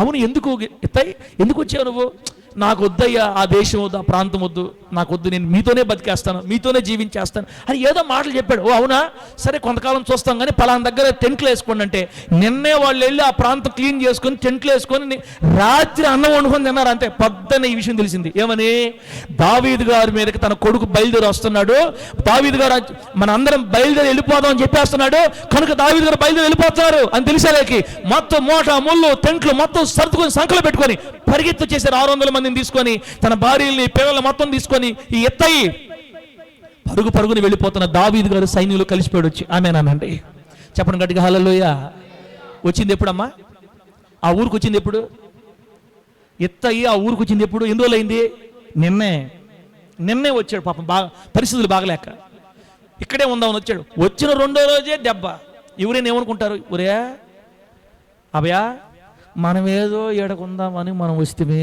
అవును, ఎందుకు వచ్చావు నువ్వు? నాకు వద్దయ్యా, ఆ దేశం వద్దు, ఆ ప్రాంతం వద్దు, నాకు వద్దు, నేను మీతోనే బతికేస్తాను, మీతోనే జీవించేస్తాను అని ఏదో మాటలు చెప్పాడు. ఓ అవునా, సరే కొంతకాలం చూస్తాం కానీ పలానా దగ్గర టెంట్లు వేసుకోండి అంటే నిన్నే వాళ్ళు వెళ్ళి ఆ ప్రాంతం క్లీన్ చేసుకొని టెంట్లు వేసుకొని రాత్రి అన్నం వండుకొని తిన్నారు. అంతే. పొద్దున్న ఈ విషయం తెలిసింది. ఏమని? దావీదు గారి మీదకి తన కొడుకు బయలుదేరి వస్తున్నాడు. దావీదు గారు మన అందరం బయలుదేరి వెళ్ళిపోదాం అని చెప్పేస్తున్నాడు కనుక దావీదు గారు బయలుదేరి వెళ్ళిపోతున్నారు అని తెలిసేలేకి మొత్తం మూట ముళ్ళు టెంట్లు మొత్తం సర్దుకొని సంకలు పెట్టుకొని పరిగెత్తు చేశారు. 600 మందిని తీసుకొని తన భార్యల్ని పిల్లలు మొత్తం తీసుకొని ఈ ఇత్తయి పరుగుని వెళ్ళిపోతున్న దావీదు గారు సైన్యులు కలిసిపోయాడు వచ్చి. ఆమేనండి. చెప్పండి గట్టిగా హల్లెలూయా. వచ్చింది ఎప్పుడమ్మా? ఆ ఊరికి వచ్చింది ఎప్పుడు? ఇత్తయి ఆ ఊరికి వచ్చింది ఎప్పుడు? ఎన్ని రోజులు అయింది? నిన్నే వచ్చాడు. పాపం పరిస్థితులు బాగలేక ఇక్కడే ఉందామని వచ్చాడు. వచ్చిన 2వ రోజే దెబ్బ. ఎవరైనా ఏమనుకుంటారు? ఒరే అభయా, మనమేదో ఏడకుందామని మనం వస్తే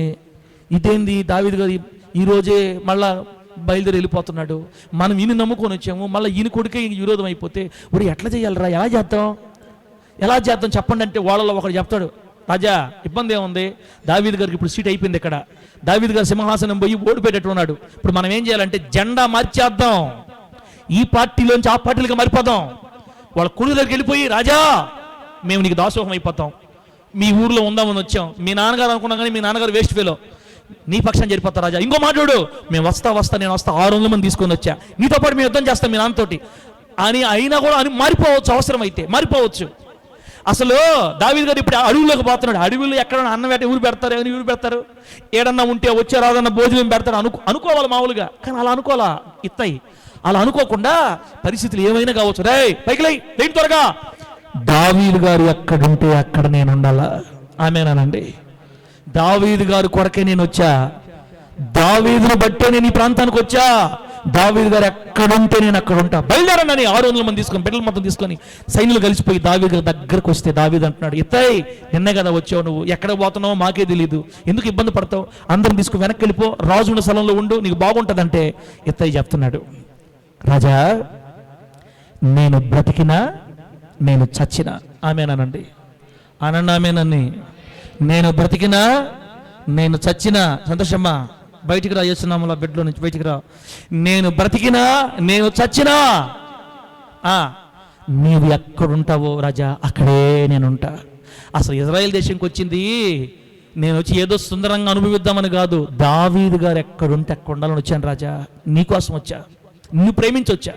ఇదేంది దావీదు గారు ఈరోజే మళ్ళా బయలుదేరి వెళ్ళిపోతున్నాడు, మనం ఈయన నమ్ముకొని వచ్చాము, మళ్ళీ ఈయన కొడుకే విరోధం అయిపోతే ఇప్పుడు ఎట్లా చేయాలరా, ఎలా చేద్దాం చెప్పండి అంటే వాళ్ళలో ఒకడు చెప్తాడు, రాజా ఇబ్బంది ఏముంది, దావీదు గారికి ఇప్పుడు సీట్ అయిపోయింది, ఇక్కడ దావీదు గారు సింహాసనం పోయి ఓడిపోయేటట్టు ఉన్నాడు, ఇప్పుడు మనం ఏం చేయాలంటే జెండా మార్చేద్దాం, ఈ పార్టీలోంచి ఆ పార్టీలకు మారిపోదాం, వాళ్ళ కొడుకు దగ్గరికి వెళ్ళిపోయి రాజా మేము నీకు దాసోహం అయిపోతాం, మీ ఊర్లో ఉందామని వచ్చాం, మీ నాన్నగారు అనుకున్నాం కానీ మీ నాన్నగారు వేస్ట్ ఫెలో, నీ పక్షాన్ని జరిపోతా రాజా, ఇంకో మాట్లాడు, మేము వస్తా నేను వస్తా 600 మంది తీసుకొని వచ్చా, నీతో పాటు మేము యుద్ధం చేస్తాం మీ నాన్నతోటి అని అయినా కూడా అని మారిపోవచ్చు, అవసరమైతే మారిపోవచ్చు. అసలు దావీదు గారు ఇప్పుడు అడవుల్లోకి పోతున్నాడు, అడవుల్లో ఎక్కడ అన్నం వేట ఊరు పెడతారు, ఏమైనా ఊరు పెడతారు, ఏడన్నా ఉంటే వచ్చే రాదన్న భోజనం పెడతారు అనుకోవాలి మామూలుగా, కానీ అలా అనుకోవాలా ఇత్తయి, అలా అనుకోకుండా పరిస్థితులు ఏమైనా కావచ్చు, రే పైకి లేండి త్వరగా, దావీదు గారు ఎక్కడుంటే అక్కడ నేను ఉండాలా, ఆమేనండి. దావీదు గారు కొరకే నేను వచ్చా, దావీదును బట్టే నేను ఈ ప్రాంతానికి వచ్చా, దావీదు గారు ఎక్కడుంటే నేను అక్కడ ఉంటా, బయలుదేరండి 600 మంది తీసుకొని బిడ్డలు మొత్తం తీసుకొని సైన్యులు కలిసిపోయి దావీదు గారి దగ్గరకు వస్తే దావీదు అంటున్నాడు, ఇత్తయ్ నిన్నే కదా వచ్చావు, నువ్వు ఎక్కడ పోతున్నావో మాకే తెలియదు, ఎందుకు ఇబ్బంది పడతావు, అందరం తీసుకుని వెనక్కి వెళ్ళిపో, రాజు ఉన్న స్థలంలో ఉండు, నీకు బాగుంటుందంటే ఇత్తయ్ చెప్తున్నాడు, రాజా నేను బ్రతికినా నేను చచ్చినా, ఆమేనండి అనండి, ఆమేనని, నేను బ్రతికినా నేను చచ్చినా, సంతోషమ్మా బయటికి రా, చేస్తున్నాములా బెడ్లో నుంచి బయటికి రా, నేను బ్రతికినా నేను చచ్చినా నీవు ఎక్కడుంటావో రాజా అక్కడే నేనుంటా. అసలు ఇజ్రాయెల్ దేశంకి వచ్చింది నేను వచ్చి ఏదో సుందరంగా అనుభవిద్దామని కాదు, దావీదు గారు ఎక్కడుంటే అక్కడ ఉండాలని వచ్చాను రాజా, నీకోసం వచ్చా, నిన్ను ప్రేమించొచ్చా,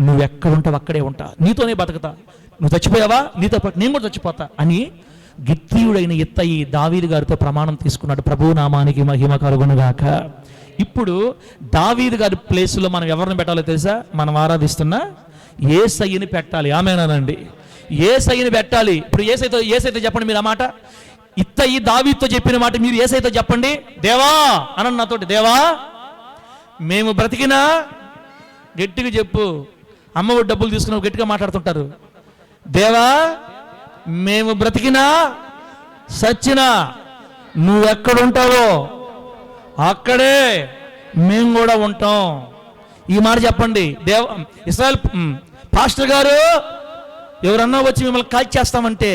నువ్వు ఎక్కడుంటావు అక్కడే ఉంటా, నీతోనే బతకతా, నువ్వు చచ్చిపోయావా నీతో పాటు నేను కూడా చచ్చిపోతా అని గిత్తీయుడైన ఇత్తయి దావీదు గారితో ప్రమాణం తీసుకున్నాడు. ప్రభు నామానికి మహిమ కలుగునుగాక. ఇప్పుడు దావీదు గారి ప్లేసులో మనం ఎవరిని పెట్టాలో తెలుసా? మనం ఆరాధిస్తున్న యేసయ్యని పెట్టాలి, ఆమేనండి, యేసయ్యని పెట్టాలి. ఇప్పుడు యేసయ్యతో చెప్పండి మీరు ఆ మాట, ఇత్తయి దావీదుతో చెప్పిన మాట మీరు యేసయ్యతో చెప్పండి, దేవా అనండి నాతోటి, దేవా మేము బ్రతికినా, గట్టిగా చెప్పు, అమ్మఒడి డబ్బులు తీసుకున్న గట్టిగా మాట్లాడుతుంటారు, దేవా మేము బ్రతికినా సచ్చినా నువ్వెక్కడుంటావో అక్కడే మేము కూడా ఉంటాం. ఈ మాట చెప్పండి. ఇశ్రాయేల్ పాస్టర్ గారు ఎవరన్నా వచ్చి మిమ్మల్ని కాల్చేస్తామంటే,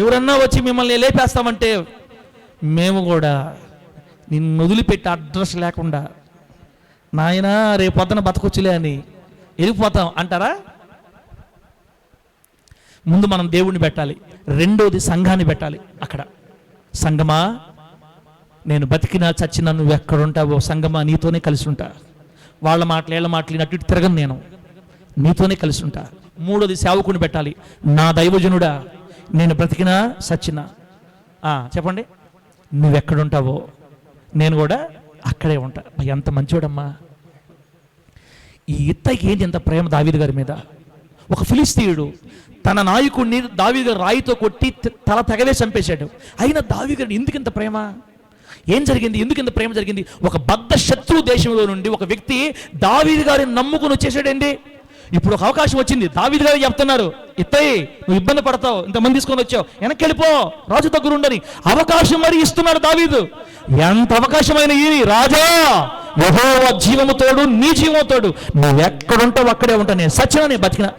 ఎవరన్నా వచ్చి మిమ్మల్ని లేపేస్తామంటే మేము కూడా నిన్ను వదిలిపెట్టి అడ్రస్ లేకుండా నాయనా రేపు పొద్దున బతకొచ్చులే అని వెళ్ళిపోతాం అంటారా? ముందు మనం దేవుణ్ణి పెట్టాలి, రెండోది సంఘాన్ని పెట్టాలి. అక్కడ సంఘమా నేను బతికినా చచ్చినా నువ్వు ఎక్కడుంటావో సంగమా నీతోనే కలిసి ఉంటా. వాళ్ళ మాటలు వీళ్ళ మాటలు అటు ఇటు తిరగను, నేను నీతోనే కలిసి ఉంటా. మూడోది సేవకుని పెట్టాలి. నా దైవజనుడా, నేను బ్రతికినా సచ్చినా చెప్పండి, నువ్వెక్కడుంటావో నేను కూడా అక్కడే ఉంటా. ఎంత మంచోడమ్మా! ఈ ఇత్తయికి ఏంటి ఎంత ప్రేమ దావీదు గారి మీద. ఒక ఫిలిస్తీయుడు తన నాయకుడిని దావీదు గారు రాయితో కొట్టి తల తెగవే చంపేశాడు. అయినా దావీదు గారు ఎందుకు ఇంత ప్రేమ? ఏం జరిగింది? ఎందుకు ఇంత ప్రేమ జరిగింది? ఒక బద్ధ శత్రు దేశంలో నుండి ఒక వ్యక్తి దావీదు గారిని నమ్ముకుని వచ్చేసాడండి. ఇప్పుడు ఒక అవకాశం వచ్చింది. దావీదు గారు చెప్తున్నారు, ఇత్తయి నువ్వు ఇబ్బంది పడతావు, ఇంతమంది తీసుకొని వచ్చావు, వెనక్కి వెళ్ళిపో, రాజు దగ్గర ఉండని అవకాశం మరి ఇస్తున్నాడు దావీదు. ఎంత అవకాశమైన ఈ రాజా, యెహోవా జీవము తోడు, నీ జీవము తోడు, నువ్వెక్కడుంటావు అక్కడే ఉంటా, నేను సచ్చినా నేను బతికినా.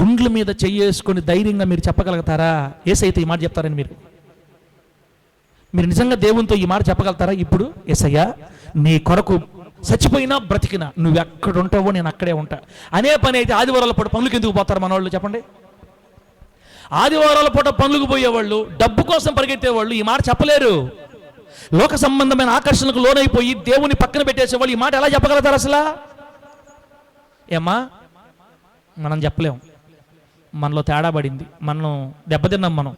గుండ్ల మీద చెయ్యేసుకొని ధైర్యంగా మీరు చెప్పగలుగుతారా? యేసయ్యతో ఈ మాట చెప్తారని మీరు నిజంగా దేవునితో ఈ మాట చెప్పగలుగుతారా? ఇప్పుడు యేసయ్యా, నీ కొరకు చచ్చిపోయినా బ్రతికినా నువ్వు ఎక్కడ ఉంటావో నేను అక్కడే ఉంటా అనే పని అయితే ఆదివారాల పూట పనులకు ఎందుకు పోతారు మన వాళ్ళు చెప్పండి? ఆదివారాల పూట పనులకు పోయేవాళ్ళు, డబ్బు కోసం పరిగెత్తేవాళ్ళు ఈ మాట చెప్పలేరు. లోక సంబంధమైన ఆకర్షణకు లోనైపోయి దేవుని పక్కన పెట్టేసేవాళ్ళు ఈ మాట ఎలా చెప్పగలుగుతారు అసలు? ఏమ్మా, మనం చెప్పలేం, మనలో తేడా పడింది, మనం దెబ్బతిన్నాం మనం.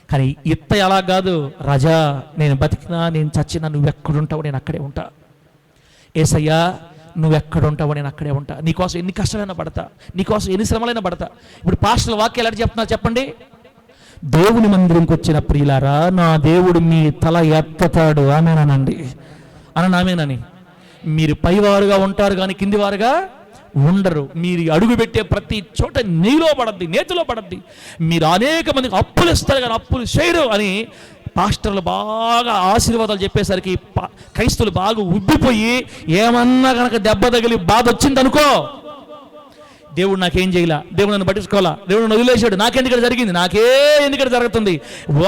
కానీ ఇత్త ఎలా కాదు, రాజా నేను బతికినా నేను చచ్చినా నువ్వెక్కడుంటావు నేను అక్కడే ఉంటా. యేసయ్యా నువ్వెక్కడుంటావో నేను అక్కడే ఉంటా. నీకోసం ఎన్ని కష్టాలైనా పడతా, నీకోసం ఎన్ని శ్రమలైనా పడతా. ఇప్పుడు పాస్టర్ల వాక్యాలు ఎలా చెప్తున్నారు చెప్పండి? దేవుని మందిరంకి వచ్చిన ప్రియులారా, నా దేవుడు మీ తల ఎత్తతాడు, ఆమేనండి ఆమేనని. మీరు పైవారుగా ఉంటారు కానీ కింది వారుగా ఉండరు. మీరు అడుగు పెట్టే ప్రతి చోట నీలో పడద్ది, నేతిలో పడద్ది. మీరు అనేక మందికి అప్పులు ఇస్తారు కానీ అప్పులు చేయరు అని పాస్టర్లు బాగా ఆశీర్వాదాలు చెప్పేసరికి క్రైస్తువులు బాగా ఉబ్బిపోయి ఏమన్నా కనుక దెబ్బ తగిలి బాధ వచ్చింది అనుకో, దేవుడు నాకేం చేయలా, దేవుడు నన్ను పట్టించుకోవాలా, దేవుడు నన్ను వదిలేశాడు, నాకెందుకు జరిగింది, నాకే ఎందుకంటే జరుగుతుంది,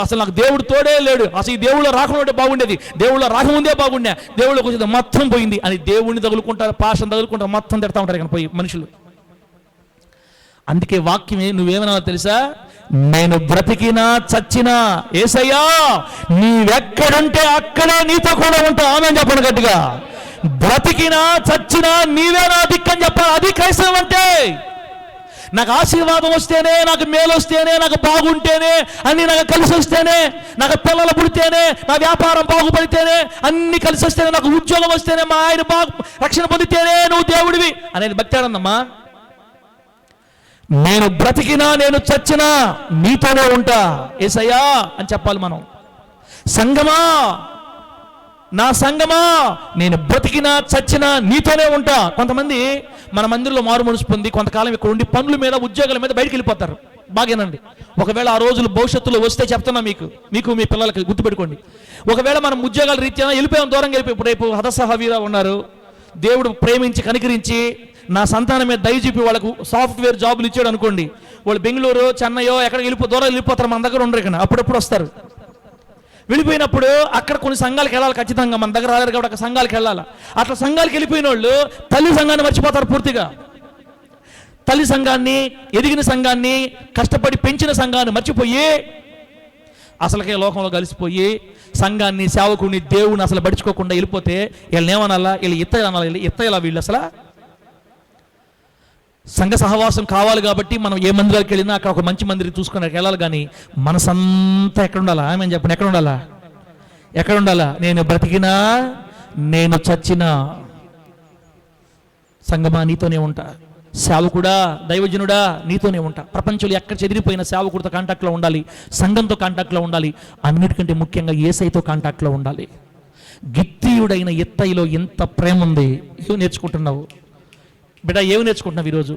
అసలు నాకు దేవుడు తోడే లేడు, అసలు ఈ దేవుళ్ళో రాకుండా బాగుండేది, దేవుళ్ళో రాకముందే బాగుండే, దేవుళ్ళకి వచ్చేది మొత్తం పోయింది అని దేవుడిని తగులుకుంటారు, పాస్టర్ని తగులుకుంటారు, మొత్తం తిడతా ఉంటారు కానీ పోయి మనుషులు. అందుకే వాక్యమే నువ్వేమన్నా తెలుసా? నేను బ్రతికినా చచ్చినా యేసయ్యా నీవెక్కడుంటే అక్కడే నీతో కూడా ఉంటా. ఆమేన్ చెప్పండి గట్టిగా. బ్రతికినా చచ్చినా నీవే నా దిక్కని చెప్పాలి. అది క్రైస్తవం అంటే. నాకు ఆశీర్వాదం వస్తేనే, నాకు మేలు వస్తేనే, నాకు బాగుంటేనే, అన్ని నాకు కలిసి వస్తేనే, నాకు పిల్లలు పుడితేనే, నా వ్యాపారం బాగుపడితేనే, అన్ని కలిసి వస్తేనే, నాకు ఉద్యోగం వస్తేనే, మా ఆయన రక్షణ పొందితేనే నువ్వు దేవుడివి అనేది భక్తి ఆనందమ్మా. నేను బ్రతికినా నేను చచ్చినా నీతోనే ఉంటా యేసయ్యా అని చెప్పాలి మనం. సంగమా, నా సంగమా, నేను బ్రతికినా చచ్చినా నీతోనే ఉంటా. కొంతమంది మన మందిరంలో మారు మనసు పొంది కొంతకాలం ఇక్కడ ఉండి పనుల మీద ఉద్యోగాల మీద బయటికి వెళ్ళిపోతారు. బాగేనండి. ఒకవేళ ఆ రోజులు భవిష్యత్తులో వస్తే చెప్తున్నా మీకు మీ పిల్లలకి గుర్తుపెట్టుకోండి. ఒకవేళ మనం ఉద్యోగాల రీత్యా వెళ్ళిపోయాం, దూరంగా వెళ్ళిపోయి రేపు హదసహవీరా ఉన్నారు, దేవుడు ప్రేమించి కనికరించి నా సంతానం మీద దయ చూపి వాళ్ళకు సాఫ్ట్వేర్ జాబులు ఇచ్చాడు అనుకోండి, వాళ్ళు బెంగళూరు చెన్నయో ఎక్కడికి దూరం వెళ్ళిపోతారు, మన దగ్గర ఉండరు. ఇక్కడ అప్పుడప్పుడు వస్తారు. వెళ్ళిపోయినప్పుడు అక్కడ కొన్ని సంఘాలకు వెళ్ళాలి ఖచ్చితంగా, మన దగ్గర రాలేరు కాబట్టి అక్కడ సంఘాలకు వెళ్ళాలి. అట్లా సంఘాలకు వెళ్ళిపోయిన వాళ్ళు తల్లి సంఘాన్ని మర్చిపోతారు పూర్తిగా. తల్లి సంఘాన్ని, ఎదిగిన సంఘాన్ని, కష్టపడి పెంచిన సంఘాన్ని మర్చిపోయి అసలుకే లోకంలో కలిసిపోయి సంఘాన్ని, సేవకుడిని, దేవుని అసలు పడుచుకోకుండా వెళ్ళిపోతే వీళ్ళని ఏమనాలా? వీళ్ళు ఇత్తయ్యాలా వీళ్ళు అసలు? సంఘ సహవాసం కావాలి కాబట్టి మనం ఏ మందిరాలకు వెళ్ళినా అక్కడ ఒక మంచి మందిరం చూసుకుని వెళ్ళాలి. కానీ మనసంతా ఎక్కడ ఉండాలా? ఆమె చెప్పండి, ఎక్కడ ఉండాలా? నేను బ్రతికినా నేను చచ్చినా సంగమా నీతోనే ఉంటా. సేవకుడా, దైవజనుడా నీతోనే ఉంటా. ప్రపంచంలో ఎక్కడ చెదిరిపోయిన సేవకుడితో కాంటాక్ట్లో ఉండాలి, సంఘంతో కాంటాక్ట్లో ఉండాలి, అన్నిటికంటే ముఖ్యంగా యేసయ్యతో కాంటాక్ట్లో ఉండాలి. గిత్తీయుడైన ఇత్తయిలో ఎంత ప్రేమ ఉంది. ఏం నేర్చుకుంటున్నావు బిడ్డ? ఏమి నేర్చుకుంటున్నావు ఈరోజు?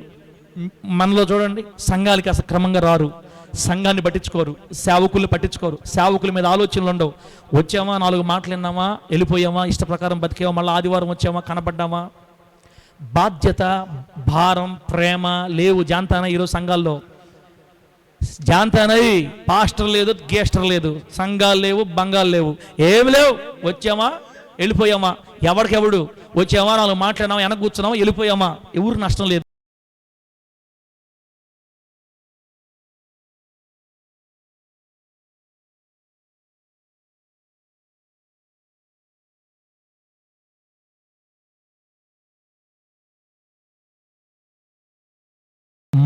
మనలో చూడండి, సంఘాలకి అసలు క్రమంగా రారు, సంఘాన్ని పట్టించుకోరు, సేవకులు పట్టించుకోరు, సేవకుల మీద ఆలోచనలు ఉండవు. వచ్చామా, 4 మాటలు విన్నామా, వెళ్ళిపోయామా, ఇష్ట ప్రకారం బతికామా, మళ్ళీ ఆదివారం వచ్చామా, కనబడ్డామా. బాధ్యత, భారం, ప్రేమ లేవు. జాంతానా ఈరోజు సంఘాల్లో జాంతానై పాస్టర్ లేదు, గేస్టర్ లేదు, సంఘాలు లేవు, బంగాలు లేవు, ఏమి లేవు. వచ్చామా, వెళ్ళిపోయామా, ఎవరికెవడు వచ్చామా, 4 మాట్లాడినామా, వెనక కూర్చున్నామా, వెళ్ళిపోయామా, ఎవరు నష్టం లేదు.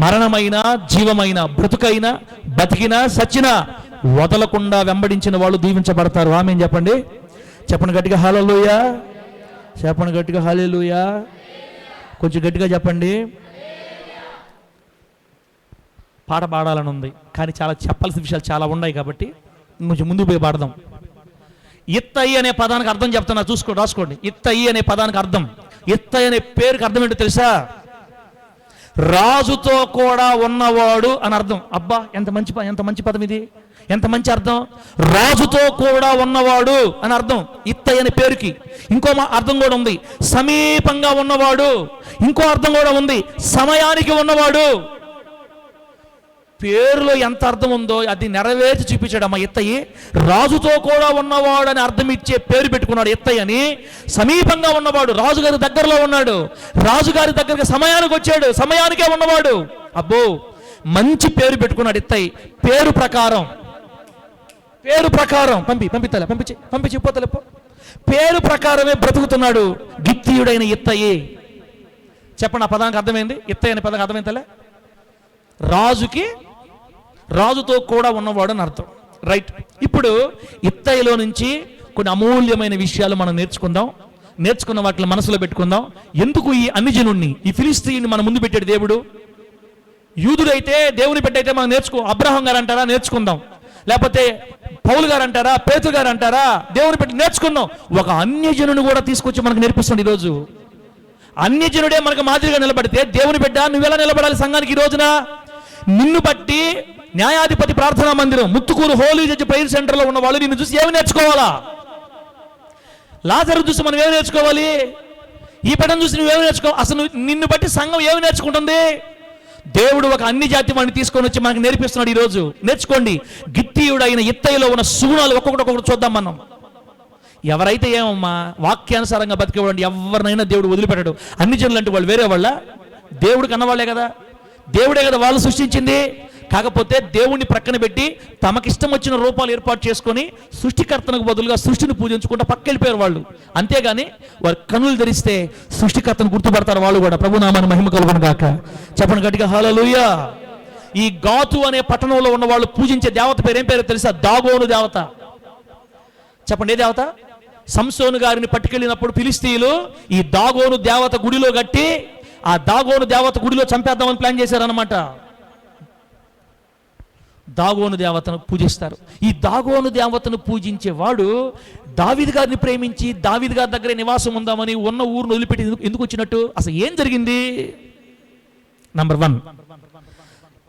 మరణమైన జీవమైన బ్రతుకైనా బతికినా సచ్చినా వదలకుండా వెంబడించిన వాళ్ళు దీవించబడతారు. ఆమేన్ చెప్పండి. చెప్పండి గట్టిగా హల్లెలూయా. చెప్పండి గట్టిగా హల్లెలూయా. కొంచెం గట్టిగా చెప్పండి. పాట పాడాలని ఉంది, కానీ చాలా చెప్పాల్సిన విషయాలు చాలా ఉన్నాయి కాబట్టి కొంచెం ముందుకు పోయి పాడదాం. ఇత్తయి అనే పదానికి అర్థం చెప్తున్నా, రాసుకోండి. ఇత్తయి అనే పదానికి అర్థం, ఇత్తయి అనే పేరుకి అర్థం ఏంటో తెలుసా? రాజుతో కూడా ఉన్నవాడు అని అర్థం. అబ్బా, ఎంత మంచి పదం ఇది, ఎంత మంచి అర్థం. రాజుతో కూడా ఉన్నవాడు అని అర్థం ఇత్తయి అనే పేరుకి. ఇంకో అర్థం కూడా ఉంది, సమీపంగా ఉన్నవాడు. ఇంకో అర్థం కూడా ఉంది, సమయానికి ఉన్నవాడు. పేరులో ఎంత అర్థం ఉందో అది నెరవేర్చి చూపించాడు అమ్మ ఇత్తయి. రాజుతో కూడా ఉన్నవాడు అని అర్థం ఇచ్చే పేరు పెట్టుకున్నాడు ఇత్తయి అని. సమీపంగా ఉన్నవాడు, రాజుగారి దగ్గరలో ఉన్నాడు, రాజుగారి దగ్గరికి సమయానికి వచ్చాడు, సమయానికే ఉన్నవాడు. అబ్బో, మంచి పేరు పెట్టుకున్నాడు ఇత్తయి. పేరు ప్రకారం పంపించి పోతలేపో. పేరు ప్రకారమే బ్రతుకుతున్నాడు గిత్తీయుడైన ఇత్తయి. చెప్పండి, ఆ పదానికి అర్థమైంది? ఇత్తయి అనే పదానికి అర్థమైందలే, రాజుతో కూడా ఉన్నవాడు అని అర్థం. రైట్. ఇప్పుడు ఇత్తయిలో నుంచి కొన్ని అమూల్యమైన విషయాలు మనం నేర్చుకున్న వాటిని మనసులో పెట్టుకుందాం. ఎందుకు ఈ అన్యజనుణ్ణి, ఈ ఫిలిస్తీయుని మన ముందు పెట్టాడు దేవుడు? యూదుడైతే దేవుని పెట్టయితే మనం అబ్రహాం గారు అంటారా, నేర్చుకుందాం. లేకపోతే పౌలు గారు అంటారా, పేతురు గారు అంటారా, దేవుని పెట్టి నేర్చుకుందాం. ఒక అన్యజనుని కూడా తీసుకొచ్చి మనకు నేర్పిస్తుంది ఈరోజు. అన్యజనుడే మనకు మాదిరిగా నిలబడితే దేవుని బిడ్డ నువ్వెలా నిలబడాలి సంఘానికి? ఈ రోజున నిన్ను బట్టి న్యాయాధిపతి ప్రార్థనా మందిరం, ముత్తుకూరు హోలీ జడ్జి ప్రేయర్ సెంటర్లో ఉన్న వాళ్ళు నిన్ను చూసి ఏమి నేర్చుకోవాలా? లాజరు చూసి మనం ఏమి నేర్చుకోవాలి? ఈ బిడ్డను చూసి నువ్వేమి నేర్చుకోవాలి? అసలు నిన్ను బట్టి సంఘం ఏమి నేర్చుకుంటుంది? దేవుడు ఒక అన్ని జాతి వాడిని తీసుకొని వచ్చి మనకు నేర్పిస్తున్నాడు ఈరోజు. నేర్చుకోండి. గిత్తీయుడైన ఇత్తయిలో ఉన్న సుగుణాలు ఒక్కొక్కటి చూద్దాం మనం. ఎవరైతే ఏమమ్మా వాక్యానుసారంగా బతికేవాడు ఎవరినైనా దేవుడు వదిలిపెట్టాడు. అన్ని జనులు అంటే వాళ్ళు వేరే వాళ్ళ? దేవుడికి అన్నవాళ్లే కదా, దేవుడే కదా వాళ్ళు సృష్టించింది. కాకపోతే దేవుణ్ణి ప్రక్కన పెట్టి తమకిష్టం వచ్చిన రూపాలు ఏర్పాటు చేసుకొని సృష్టికర్తనకు బదులుగా సృష్టిని పూజించుకుంటూ పక్కెళ్ళిపోయారు వాళ్ళు. అంతేగాని వారు కనులు తెరిస్తే సృష్టికర్తను గుర్తుపడతారు వాళ్ళు కూడా. ప్రభునామాన్ని మహిమ కలుగును గాక. చెప్పండి గట్టిగా హల్లెలూయా. ఈ గాతు అనే పట్టణంలో ఉన్న వాళ్ళు పూజించే దేవత పేరు ఏం పేరు తెలుసా? దాగోను దేవత. చెప్పండి, ఏ దేవత? సంసోను గారిని పట్టుకెళ్ళినప్పుడు ఫిలిస్తీయులు ఈ దాగోను దేవత గుడిలో కట్టి ఆ దాగోను దేవత గుడిలో చంపేద్దామని ప్లాన్ చేశారనమాట. దాగోను దేవతను పూజిస్తారు. ఈ దాగోను దేవతను పూజించేవాడు దావీదు గారిని ప్రేమించి దావీదు గారి దగ్గరే నివాసం ఉందామని ఉన్న ఊరును వదిలిపెట్టి ఎందుకు వచ్చినట్టు? అసలు ఏం జరిగింది? నంబర్ 1,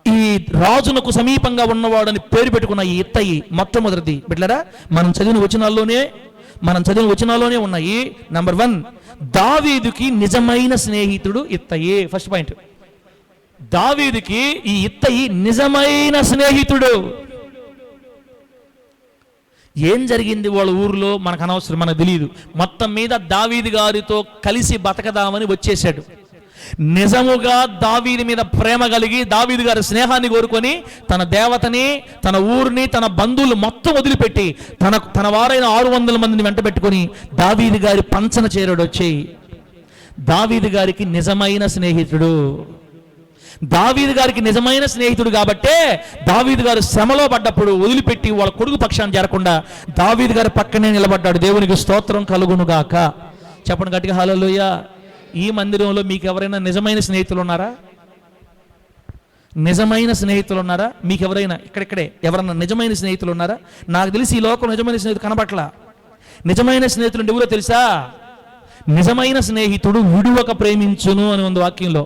ఈ రాజునకు సమీపంగా ఉన్నవాడని పేరు పెట్టుకున్న ఈ ఇత్తయి మొట్టమొదటిది. బిడ్డలారా, మనం చదివిన వచనాల్లోనే ఉన్నాయి. నంబర్ 1, దావీదుకి నిజమైన స్నేహితుడు ఇత్తయి. ఫస్ట్ పాయింట్, దావీదుకి ఈ ఇత్తయి నిజమైన స్నేహితుడు. ఏం జరిగింది వాళ్ళ ఊరిలో మనకు అనవసరం, మనకు తెలియదు. మొత్తం మీద దావీదు గారితో కలిసి బతకదామని వచ్చేసాడు. నిజముగా దావీదు మీద ప్రేమ కలిగి దావీదు గారి స్నేహాన్ని కోరుకొని తన దేవతని, తన ఊరిని, తన బంధువులు మొత్తం వదిలిపెట్టి తన వారైన 600 మందిని వెంట పెట్టుకొని దావీదు గారి పంచన చేరాడు. వచ్చి దావీదు గారికి నిజమైన స్నేహితుడు. దావీదు గారికి నిజమైన స్నేహితుడు కాబట్టే దావీదు గారు శ్రమలో పడ్డప్పుడు వదిలిపెట్టి వాళ్ళ కొడుకు పక్షాన్ని చేరకుండా దావీదు గారి పక్కనే నిలబడ్డాడు. దేవునికి స్తోత్రం కలుగును గాక. చెప్పండి గట్టిగా హల్లెలూయా. ఈ మందిరంలో మీకు ఎవరైనా నిజమైన స్నేహితులు ఉన్నారా? నిజమైన స్నేహితులు ఉన్నారా? మీకు ఎవరైనా ఇక్కడే ఎవరన్నా నిజమైన స్నేహితులు ఉన్నారా? నాకు తెలిసి ఈ లోకం నిజమైన స్నేహితుడు కనబట్ల. నిజమైన స్నేహితులు అంటే ఎవరో తెలుసా? నిజమైన స్నేహితుడు విడువక ప్రేమించును అని ఉంది వాక్యంలో.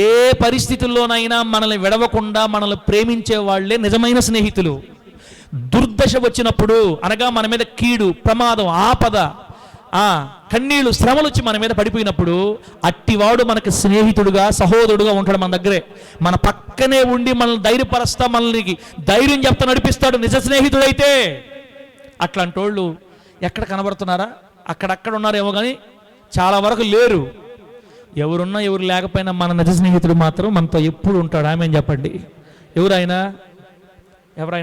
ఏ పరిస్థితుల్లోనైనా మనల్ని విడవకుండా మనల్ని ప్రేమించే వాళ్ళే నిజమైన స్నేహితులు. దుర్దశ వచ్చినప్పుడు, అనగా మన మీద కీడు, ప్రమాదం, ఆపద, కన్నీళ్లు, శ్రమలు వచ్చి మన మీద పడిపోయినప్పుడు అట్టివాడు మనకు స్నేహితుడుగా, సహోదరుడుగా ఉంటాడు. మన దగ్గరే మన పక్కనే ఉండి మనల్ని ధైర్యపరుస్తా, మనల్ని ధైర్యం చెప్తా నడిపిస్తాడు నిజ స్నేహితుడైతే. అట్లాంటి వాళ్ళు ఎక్కడ కనబడుతున్నారా? అక్కడక్కడ ఉన్నారేమో కానీ చాలా వరకు లేరు. ఎవరున్నా ఎవరు లేకపోయినా మన నిజ స్నేహితుడు మాత్రం మనతో ఎప్పుడు ఉంటాడు. ఆమేన్ చెప్పండి. ఎవరైనా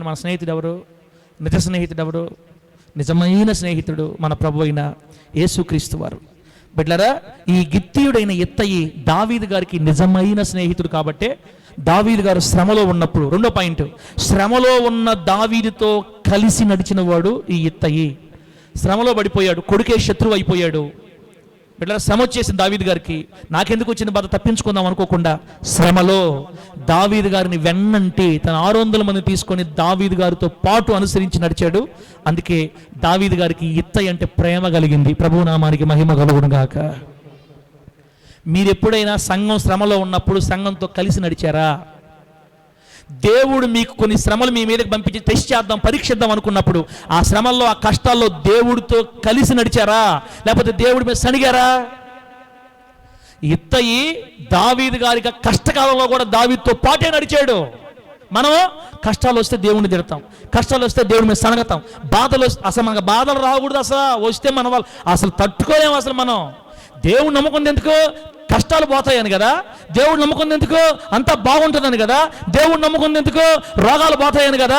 మన స్నేహితుడు ఎవరు? నిజ స్నేహితుడు ఎవరు? నిజమైన స్నేహితుడు మన ప్రభు అయిన యేసుక్రీస్తు వారు. బిడ్డలారా, ఈ గిత్తీయుడైన ఇత్తయి దావీదు గారికి నిజమైన స్నేహితుడు కాబట్టే దావీదు గారు శ్రమలో ఉన్నప్పుడు, రెండో పాయింట్, శ్రమలో ఉన్న దావీదుతో కలిసి నడిచిన వాడు ఈ ఇత్తయి. శ్రమలో పడిపోయాడు, కొడుకే శత్రువు అయిపోయాడు. బిడ్డలారా, శ్రమ వచ్చేసింది దావీదు గారికి. నాకెందుకు వచ్చిన బాధ తప్పించుకుందాం అనుకోకుండా శ్రమలో దావీదు గారిని వెన్నంటి తన 600 మంది తీసుకొని దావీదు గారితో పాటు అనుసరించి నడిచాడు. అందుకే దావీదు గారికి ఇత్తయి అంటే ప్రేమ కలిగింది. ప్రభువు నామానికి మహిమ కలుగును గాక. మీరు ఎప్పుడైనా సంఘం శ్రమలో ఉన్నప్పుడు సంఘంతో కలిసి నడిచారా? దేవుడు మీకు కొన్ని శ్రమలు మీ మీదకి పంపించి టెస్ట్ చేద్దాం, పరీక్షిద్దాం అనుకున్నప్పుడు ఆ శ్రమల్లో, ఆ కష్టాల్లో దేవుడితో కలిసి నడిచారా? లేకపోతే దేవుడి మీద సణిగారా? ఇత్తయి దావీదు గారికి కష్టకాలంలో కూడా దావీదుతో పాటే నడిచాడు. మనం కష్టాలు వస్తే దేవుడిని తిడతాం, కష్టాలు వస్తే దేవుడి మీద సనగతాం, బాధలు అసలు మనకు బాధలు రాకూడదు. అసలు వస్తే మన వాళ్ళు అసలు తట్టుకోలేము. అసలు మనం దేవుడు నమ్ముకుంది ఎందుకు? కష్టాలు పోతాయని కదా. దేవుడు నమ్ముకుంది ఎందుకు? అంతా బాగుంటుందని కదా. దేవుడు నమ్ముకుంది ఎందుకు? రోగాలు పోతాయని కదా.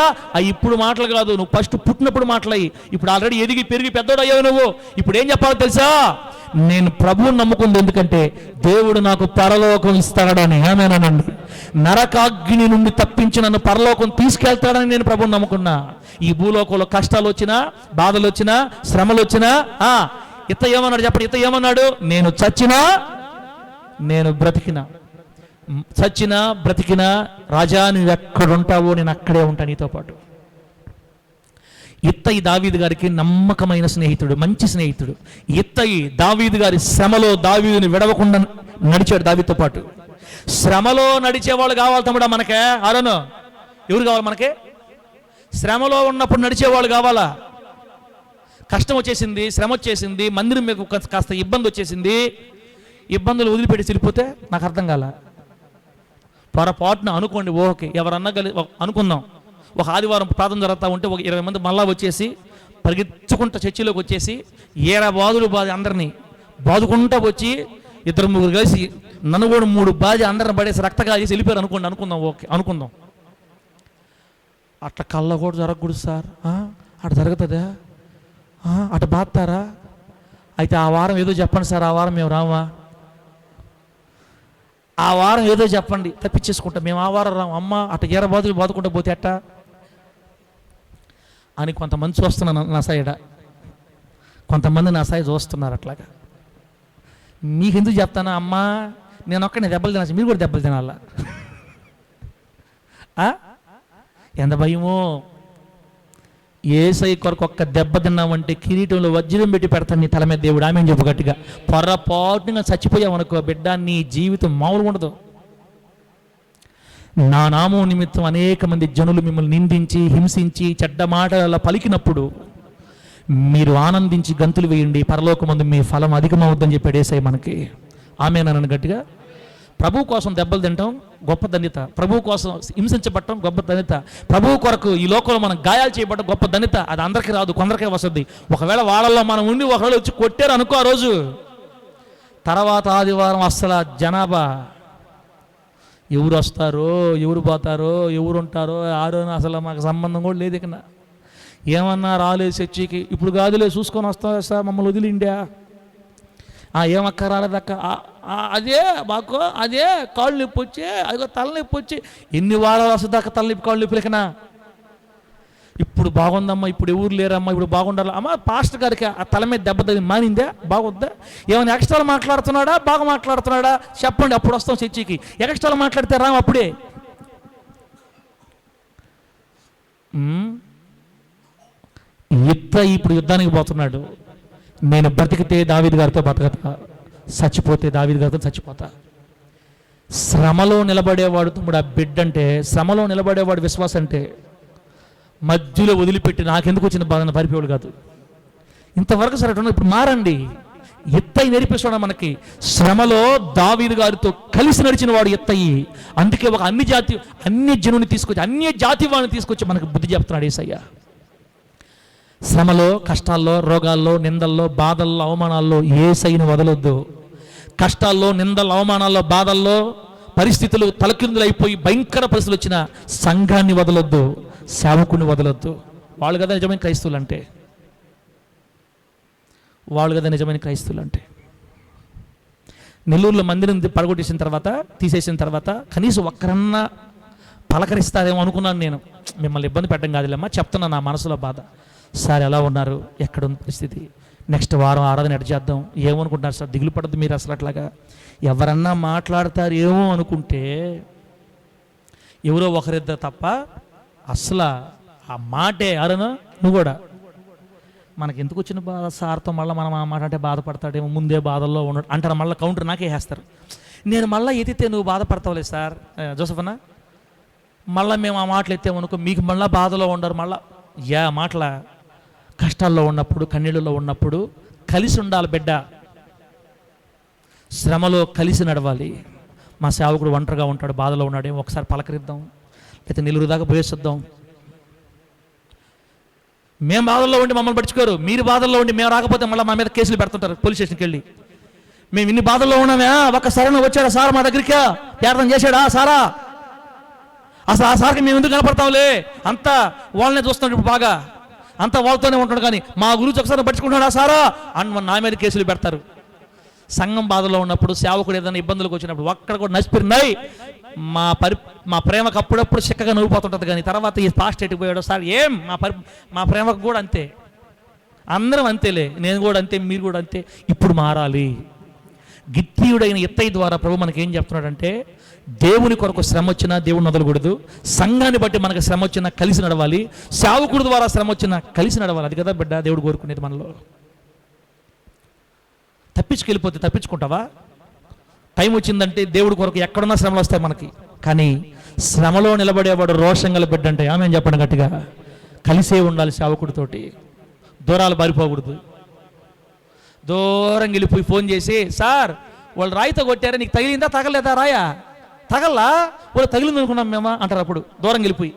ఇప్పుడు మాటలు కాదు, నువ్వు ఫస్ట్ పుట్టినప్పుడు మాటలయ్యి. ఇప్పుడు ఆల్రెడీ ఎదిగి పెరిగి పెద్దోడు అయ్యావు నువ్వు. ఇప్పుడు ఏం చెప్పాలో తెలుసా? నేను ప్రభువుని నమ్ముకుంది ఎందుకంటే దేవుడు నాకు పరలోకం ఇస్తాడని. ఆమేనండి. నరకాగ్ని నుండి తప్పించి నన్ను పరలోకం తీసుకెళ్తాడని నేను ప్రభువుని నమ్ముకున్నా. ఈ భూలోకంలో కష్టాలు వచ్చినా, బాధలు వచ్చినా, శ్రమలు వచ్చినా ఇత్త ఏమన్నాడు చెప్పండి? ఇత్త ఏమన్నాడు? నేను చచ్చినా నేను బ్రతికినా, చచ్చినా బ్రతికినా రాజా నువ్వు ఎక్కడుంటావో నేను అక్కడే ఉంటాను నీతో పాటు. ఇత్తయి దావీదు గారికి నమ్మకమైన స్నేహితుడు, మంచి స్నేహితుడు. ఇత్తయి దావీదు గారి శ్రమలో దావీదుని విడవకుండా నడిచాడు దావీదుతో పాటు. శ్రమలో నడిచేవాళ్ళు కావాలి తమ్ముడా మనకే? అరను ఎవరు కావాలి మనకే? శ్రమలో ఉన్నప్పుడు నడిచేవాళ్ళు కావాలా? కష్టం వచ్చేసింది, శ్రమ వచ్చేసింది, మందిరం మీకు కాస్త ఇబ్బంది వచ్చేసింది, ఇబ్బందులు వదిలిపెట్టి వెళ్ళిపోతే నాకు అర్థం కాల. పొరపాటున అనుకోండి, ఓకే ఎవరన్నా అనుకుందాం, ఒక ఆదివారం ప్రార్థన జరుగుతూ ఉంటే ఒక 20 మంది మళ్ళా వచ్చేసి పరిగెత్తుకుంటా చర్చిలోకి వచ్చేసి బాధులు బాధ అందరినీ బాదుకుంటా వచ్చి 2-3 కలిసి నన్ను కూడా 3 బాధ అందరిని పడేసి రక్తగా చేసి వెళ్ళిపోయారు అనుకోండి. అనుకుందాం, ఓకే అనుకుందాం. అట్లా కళ్ళ కూడా జరగకూడదు సార్. అట్లా జరుగుతుందా? అట్లా బాధతారా? అయితే ఆ వారం ఏదో చెప్పండి సార్, ఆ వారం మేము రామా? ఆ వారం ఏదో చెప్పండి, తప్పించేసుకుంటాం. మేము ఆ వారం రాము. అమ్మ అట్లా బాధలు బాదుకుంటా పోతే అట్ట అని కొంతమంది చూస్తున్నాను నా సైడ్, కొంతమంది నా సైడ్ చూస్తున్నారు. అట్లాగా మీకెందుకు చెప్తానా? అమ్మా నేను ఒక్కనే దెబ్బలు తినాల్సి, మీరు కూడా దెబ్బలు తినాలా? ఎంత భయమో! ఏసై కొరకు ఒక్క దెబ్బ తిన్నామంటే కిరీటంలో వజ్రం పెట్టి పెడతాను నీ తల మీద దేవుడు. ఆమె చెప్పు గట్టిగా. పొరపాటుగా చచ్చిపోయావనుకో బిడ్డ, నీ జీవితం మామూలుగా ఉండదు. నా నామం నిమిత్తం అనేక మంది జనులు మిమ్మల్ని నిందించి, హింసించి, చెడ్డ మాటల పలికినప్పుడు మీరు ఆనందించి గంతులు వేయండి, పరలోకమందు మీ ఫలం అధికమవుద్దని చెప్పాడు ఏసై మనకి. ఆమేనని గట్టిగా. ప్రభు కోసం దెబ్బలు తింటాం గొప్ప ధన్యత, ప్రభు కోసం హింసించబడటం గొప్ప ధన్యత, ప్రభువు కొరకు ఈ లోకంలో మనం గాయాలు చేయబడటం గొప్ప ధన్యత. అది అందరికీ రాదు, కొందరికే వస్తుంది. ఒకవేళ వాళ్ళల్లో మనం ఉండి ఒకవేళ వచ్చి కొట్టారు అనుకో ఆ రోజు, తర్వాత ఆదివారం అస్సలు జనాభా ఎవరు వస్తారో, ఎవరు పోతారో, ఎవరు ఉంటారో ఆరోజు అసలు మాకు సంబంధం కూడా లేదు. ఇక ఏమన్నా రాలేదు చర్చికి, ఇప్పుడు కాదులే చూసుకొని వస్తా సార్ మమ్మల్ని వదిలిండా, ఏమక్క రాలేదక్క, అదే మాకు అదే కాళ్ళు నొప్పి వచ్చి, అదిగో తలనొప్పి వచ్చి, ఎన్ని వారాలు వస్తుందాకా తలనొప్పి కాళ్ళు నొప్పి లేకనా? ఇప్పుడు బాగుందమ్మా, ఇప్పుడు ఎవరు లేరమ్మా, ఇప్పుడు బాగుండాలి అమ్మా. పాస్టర్ గారికి ఆ తల మీద దెబ్బ తగిలి మానిందా? బాగుందా? ఏమైనా ఎక్స్ట్రాలు మాట్లాడుతున్నాడా? బాగా మాట్లాడుతున్నాడా? చెప్పండి, అప్పుడు వస్తాం చర్చికి. ఎక్స్ట్రాలు మాట్లాడితే రాము అప్పుడే. ఇప్పుడు యుద్ధానికి పోతున్నాడు. నేను బ్రతికితే దావీదు గారితో బతకతా, చచ్చిపోతే దావీదు గారితో చచ్చిపోతా. శ్రమలో నిలబడేవాడు తమ్ముడు ఆ బిడ్డ అంటే, శ్రమలో నిలబడేవాడు విశ్వాసం అంటే మధ్యలో వదిలిపెట్టి నాకెందుకు వచ్చిన బాధను పరిపేవాడు కాదు. ఇంతవరకు సరే ఇప్పుడు మారండి. ఎత్తయి నేర్పిస్తున్నాడు మనకి. శ్రమలో దావీదు గారితో కలిసి నడిచిన వాడు ఎత్తయి. అందుకే ఒక అన్ని జనుని తీసుకొచ్చి, అన్ని జాతి వాడిని తీసుకొచ్చి మనకు బుద్ధి చెప్తున్నాడు యేసయ్య. శ్రమలో, కష్టాల్లో, రోగాల్లో, నిందల్లో, బాధల్లో, అవమానాల్లో యేసయ్యను వదలొద్దు. కష్టాల్లో, నిందల్లో, అవమానాల్లో, బాధల్లో పరిస్థితులు తలకిందులైపోయి భయంకర పరిస్థితులు వచ్చిన సంఘాన్ని వదలొద్దు, సేవకుని వదలొద్దు. వాళ్ళు కదా నిజమైన క్రైస్తవులు అంటే, వాళ్ళు కదా నిజమైన క్రైస్తవులు అంటే. నెల్లూరులో మందిరం పడగొట్టేసిన తర్వాత, తీసేసిన తర్వాత కనీసం ఒక్కరన్నా పలకరిస్తారేమో అనుకున్నాను నేను. మిమ్మల్ని ఇబ్బంది పెట్టడం కాదులేమ్మా, చెప్తున్నా నా మనసులో బాధ. సార్ ఎలా ఉన్నారు, ఎక్కడుంది పరిస్థితి, నెక్స్ట్ వారం ఆరాధన ఎడ చేద్దాం, ఏమనుకుంటున్నారు సార్, దిగులు పడద్దు మీరు అసలు. అట్లాగా ఎవరన్నా మాట్లాడతారు ఏమో అనుకుంటే ఎవరో ఒకరిద్దరు తప్ప అసలు ఆ మాటే ఎవరన్నా నువ్వు కూడా. మనకి ఎందుకు వచ్చిన బాధ, సార్తో మళ్ళీ మనం ఆ మాట అంటే బాధపడతాడేమో, ముందే బాధల్లో ఉండడు అంటారు. మళ్ళీ కౌంటర్ నాకే వేస్తారు. నేను మళ్ళీ ఎత్తితే నువ్వు బాధపడతావులే సార్ జోసఫ్ అన్న, మళ్ళీ మేము ఆ మాటలు ఎత్తామనుకో మీకు మళ్ళీ బాధలో ఉండరు. మళ్ళీ మాటల కష్టాల్లో ఉన్నప్పుడు, కన్నీళ్ళలో ఉన్నప్పుడు కలిసి ఉండాలి బిడ్డ, శ్రమలో కలిసి నడవాలి. మా సేవకుడు ఒంటరిగా ఉంటాడు, బాధలో ఉన్నాడేమో, ఒకసారి పలకరిద్దాం, లేకపోతే నెల్లూరు దాకా పోయేసిద్దాం. మేము బాధల్లో ఉండి మమ్మల్ని పడుచుకోరు, మీరు బాధల్లో ఉండి మేము రాకపోతే మళ్ళీ మా మీద కేసులు పెడుతుంటారు పోలీస్ స్టేషన్కి వెళ్ళి. మేము ఇన్ని బాధల్లో ఉన్నామే, ఒక్కసారి వచ్చాడా సార్ మా దగ్గరికి, ప్రార్థన చేశాడా సారా, అసలు ఆ సార్కి మేము ఎందుకు కనపడతాంలే, అంతా వాళ్ళనే చూస్తున్నాడు ఇప్పుడు బాగా, అంతా వాళ్ళతోనే ఉంటాడు, కానీ మా గురించి ఒకసారి పట్టించుకుంటున్నాడా సారా అని నా మీద కేసులు పెడతారు. సంఘం బాధలో ఉన్నప్పుడు, సేవకుడు ఏదైనా ఇబ్బందులకు వచ్చినప్పుడు ఒక్కడ కూడా నచ్చిపోయినాయి. మా ప్రేమకు అప్పుడప్పుడు చిక్కగా నవ్వుపోతుంటుంది, కానీ తర్వాత ఈ పాస్ట్ ఎట్టుకు పోయాడు సార్, ఏం మా ప్రేమకు కూడా అంతే, అందరం అంతేలే, నేను కూడా అంతే, మీరు కూడా అంతే. ఇప్పుడు మారాలి. గిత్తీయుడైన ఇత్తయి ద్వారా ప్రభు మనకి ఏం చెప్తున్నాడంటే, దేవుని కొరకు శ్రమ వచ్చినా దేవుని వదలకూడదు, సంఘాన్ని బట్టి మనకు శ్రమ వచ్చినా కలిసి నడవాలి, సేవకుడి ద్వారా శ్రమ వచ్చినా కలిసి నడవాలి. అది కదా బిడ్డ దేవుడు కోరుకునేది మనలో. తప్పించుకెళ్ళిపోతే తప్పించుకుంటావా? టైం వచ్చిందంటే దేవుడి కొరకు ఎక్కడున్నా శ్రమలు వస్తాయి మనకి, కానీ శ్రమలో నిలబడేవాడు రోషం గల బిడ్డ అంటే ఆమె చెప్పండి గట్టిగా. కలిసే ఉండాలి సేవకుడితోటి, దూరాలు బారిపోకూడదు. దూరంగా వెళ్ళిపోయి ఫోన్ చేసి, సార్ వాళ్ళు రాయితో కొట్టారా, నీకు తగిలిందా తగలేదా, రాయా తగల్లా, వాళ్ళు తగిలింది అనుకున్నాం మేము అంటారు. అప్పుడు దూరంగా వెళ్ళిపోయి,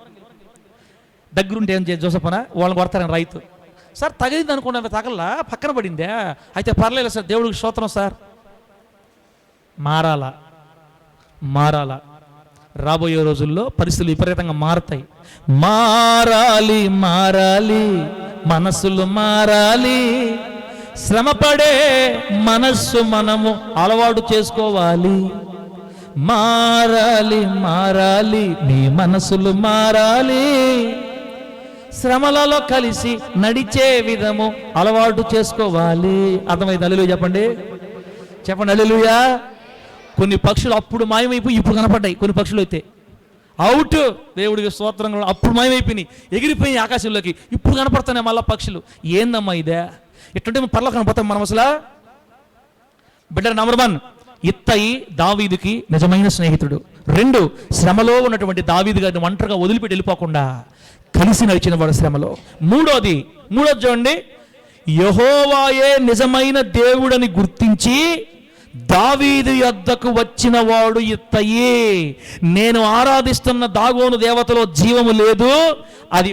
దగ్గరుంటే ఏం చేసి జోసఫ్ అన్న వాళ్ళని కొడతారని రైతు, సార్ తగిలింది అనుకున్నా తగల్లా, పక్కన పడిందే, అయితే పర్లేదు సార్, దేవుడికి స్తోత్రం సార్. మారాలా. రాబోయే రోజుల్లో పరిస్థితులు విపరీతంగా మారుతాయి. మారాలి మనసులు మారాలి, శ్రమపడే మనస్సు మనము అలవాటు చేసుకోవాలి. మారాలి మీ మనసులు మారాలి, శ్రమలలో కలిసి నడిచే విధము అలవాటు చేసుకోవాలి. అర్థమైంది? హల్లెలూయా చెప్పండి హల్లెలూయా. కొన్ని పక్షులు అప్పుడు మాయమైపోయి ఇప్పుడు కనపడ్డాయి, కొన్ని పక్షులు అయితే అవుట్, దేవుడికి స్తోత్రం, అప్పుడు మాయమైపోయినాయి, ఎగిరిపోయి ఆకాశంలోకి, ఇప్పుడు కనపడుతున్నాయి మళ్ళీ పక్షులు. ఏందమ్మా ఇదే, ఇట్టుంటే పర్లో కనపడతాం మనం అసలు. బిడ్డ నెంబర్ 1, ఇత్తయి దావీదుకి నిజమైన స్నేహితుడు. 2, శ్రమలో ఉన్నటువంటి దావీదు గారిని ఒంటరిగా వదిలిపెట్టి వెళ్ళిపోకుండా కలిసి నడిచిన వాడు శ్రమలో. మూడోది చూడండి, యెహోవాయే నిజమైన దేవుడని గుర్తించి దావీదు యొద్దకు వచ్చిన వాడు ఇత్తయి. నేను ఆరాధిస్తున్న దాగోను దేవతలో జీవము లేదు, అది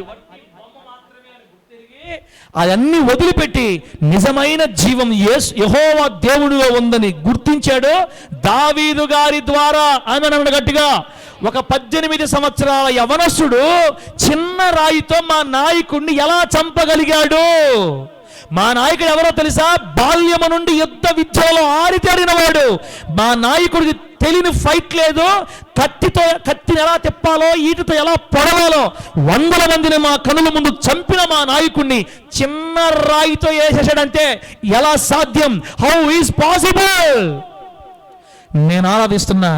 అవన్నీ వదిలిపెట్టి నిజమైన జీవం యెహోవా దేవుడిలో ఉందని గుర్తించాడు దావీదు గారి ద్వారా. ఆమె గట్టిగా, ఒక 18 సంవత్సరాల యవనస్తుడు చిన్న రాయితో మా నాయకుడిని ఎలా చంపగలిగాడు? మా నాయకుడు ఎవరో తెలుసా? బాల్యము నుండి యుద్ధ విద్యలో ఆరితేరినవాడు. మా నాయకుడికి తెలియని ఫైట్ లేదు. కత్తిని ఎలా తిప్పాలో, ఈటతో ఎలా పొడవాలో 100 మందిని మా కనుల ముందు చంపిన మా నాయకుడిని చిన్న రాయితో వేసేసాడంటే ఎలా సాధ్యం? How is possible? నేను ఆరాధిస్తున్నా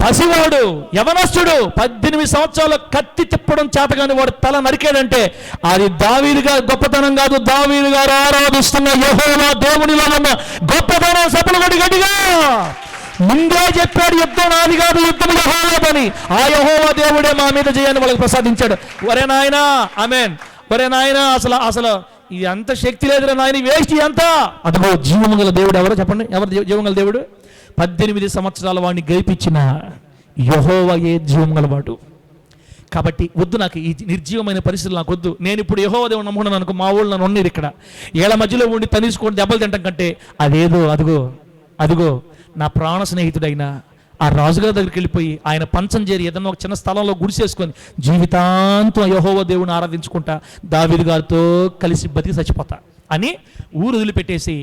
పసివాడు యవనస్తుడు 18 సంవత్సరాలు కత్తి తిప్పడం చేతగాని వాడు తల నరికాడంటే అది దావీదు గారి గొప్పతనం కాదు, దావీదు గారు ఆరాధిస్తున్న యెహోవా దేవునిలో ఉన్న గొప్పతనం. సభలు గట్టిగా ముందే చెప్పాడు, యుద్ధం నాది కాదు, యుద్ధం యెహోవాదని. ఆ యెహోవా దేవుడే మా మీద జయాన్ని వాళ్ళకి ప్రసాదించాడు. ఒరే నాయనా, ఆమేన్, ఒరే నాయనా, అసలు ఇది అంత శక్తి లేదురా నాయన, వేస్ట్ అంతా. అదిగో జీవము గల దేవుడు ఎవరో చెప్పండి, ఎవరు జీవం గల దేవుడు? 18 సంవత్సరాల వాడిని గెలిపించిన యెహోవాయే జీవం గలవాడు. కాబట్టి వద్దు, నాకు ఈ నిర్జీవమైన పరిస్థితులు నాకు వద్దు. నేను ఇప్పుడు యెహోవా దేవుని నమ్ముకున్నాను అనుకో, మా ఊళ్ళు నన్ను ఉన్నది ఇక్కడ ఏళ్ళ మధ్యలో ఉండి తనిసుకొని దెబ్బలు తింటాం కంటే అదేదో అదిగో నా ప్రాణ స్నేహితుడైన ఆ రాజుగారి దగ్గరికి వెళ్ళిపోయి ఆయన పంచం చేరి ఏదన్నా ఒక చిన్న స్థలంలో గుడిసేసుకొని జీవితాంతం యెహోవా దేవుని ఆరాధించుకుంటా దావీదు గారితో కలిసి బతికి చచ్చిపోతా అని ఊరు వదిలిపెట్టేసి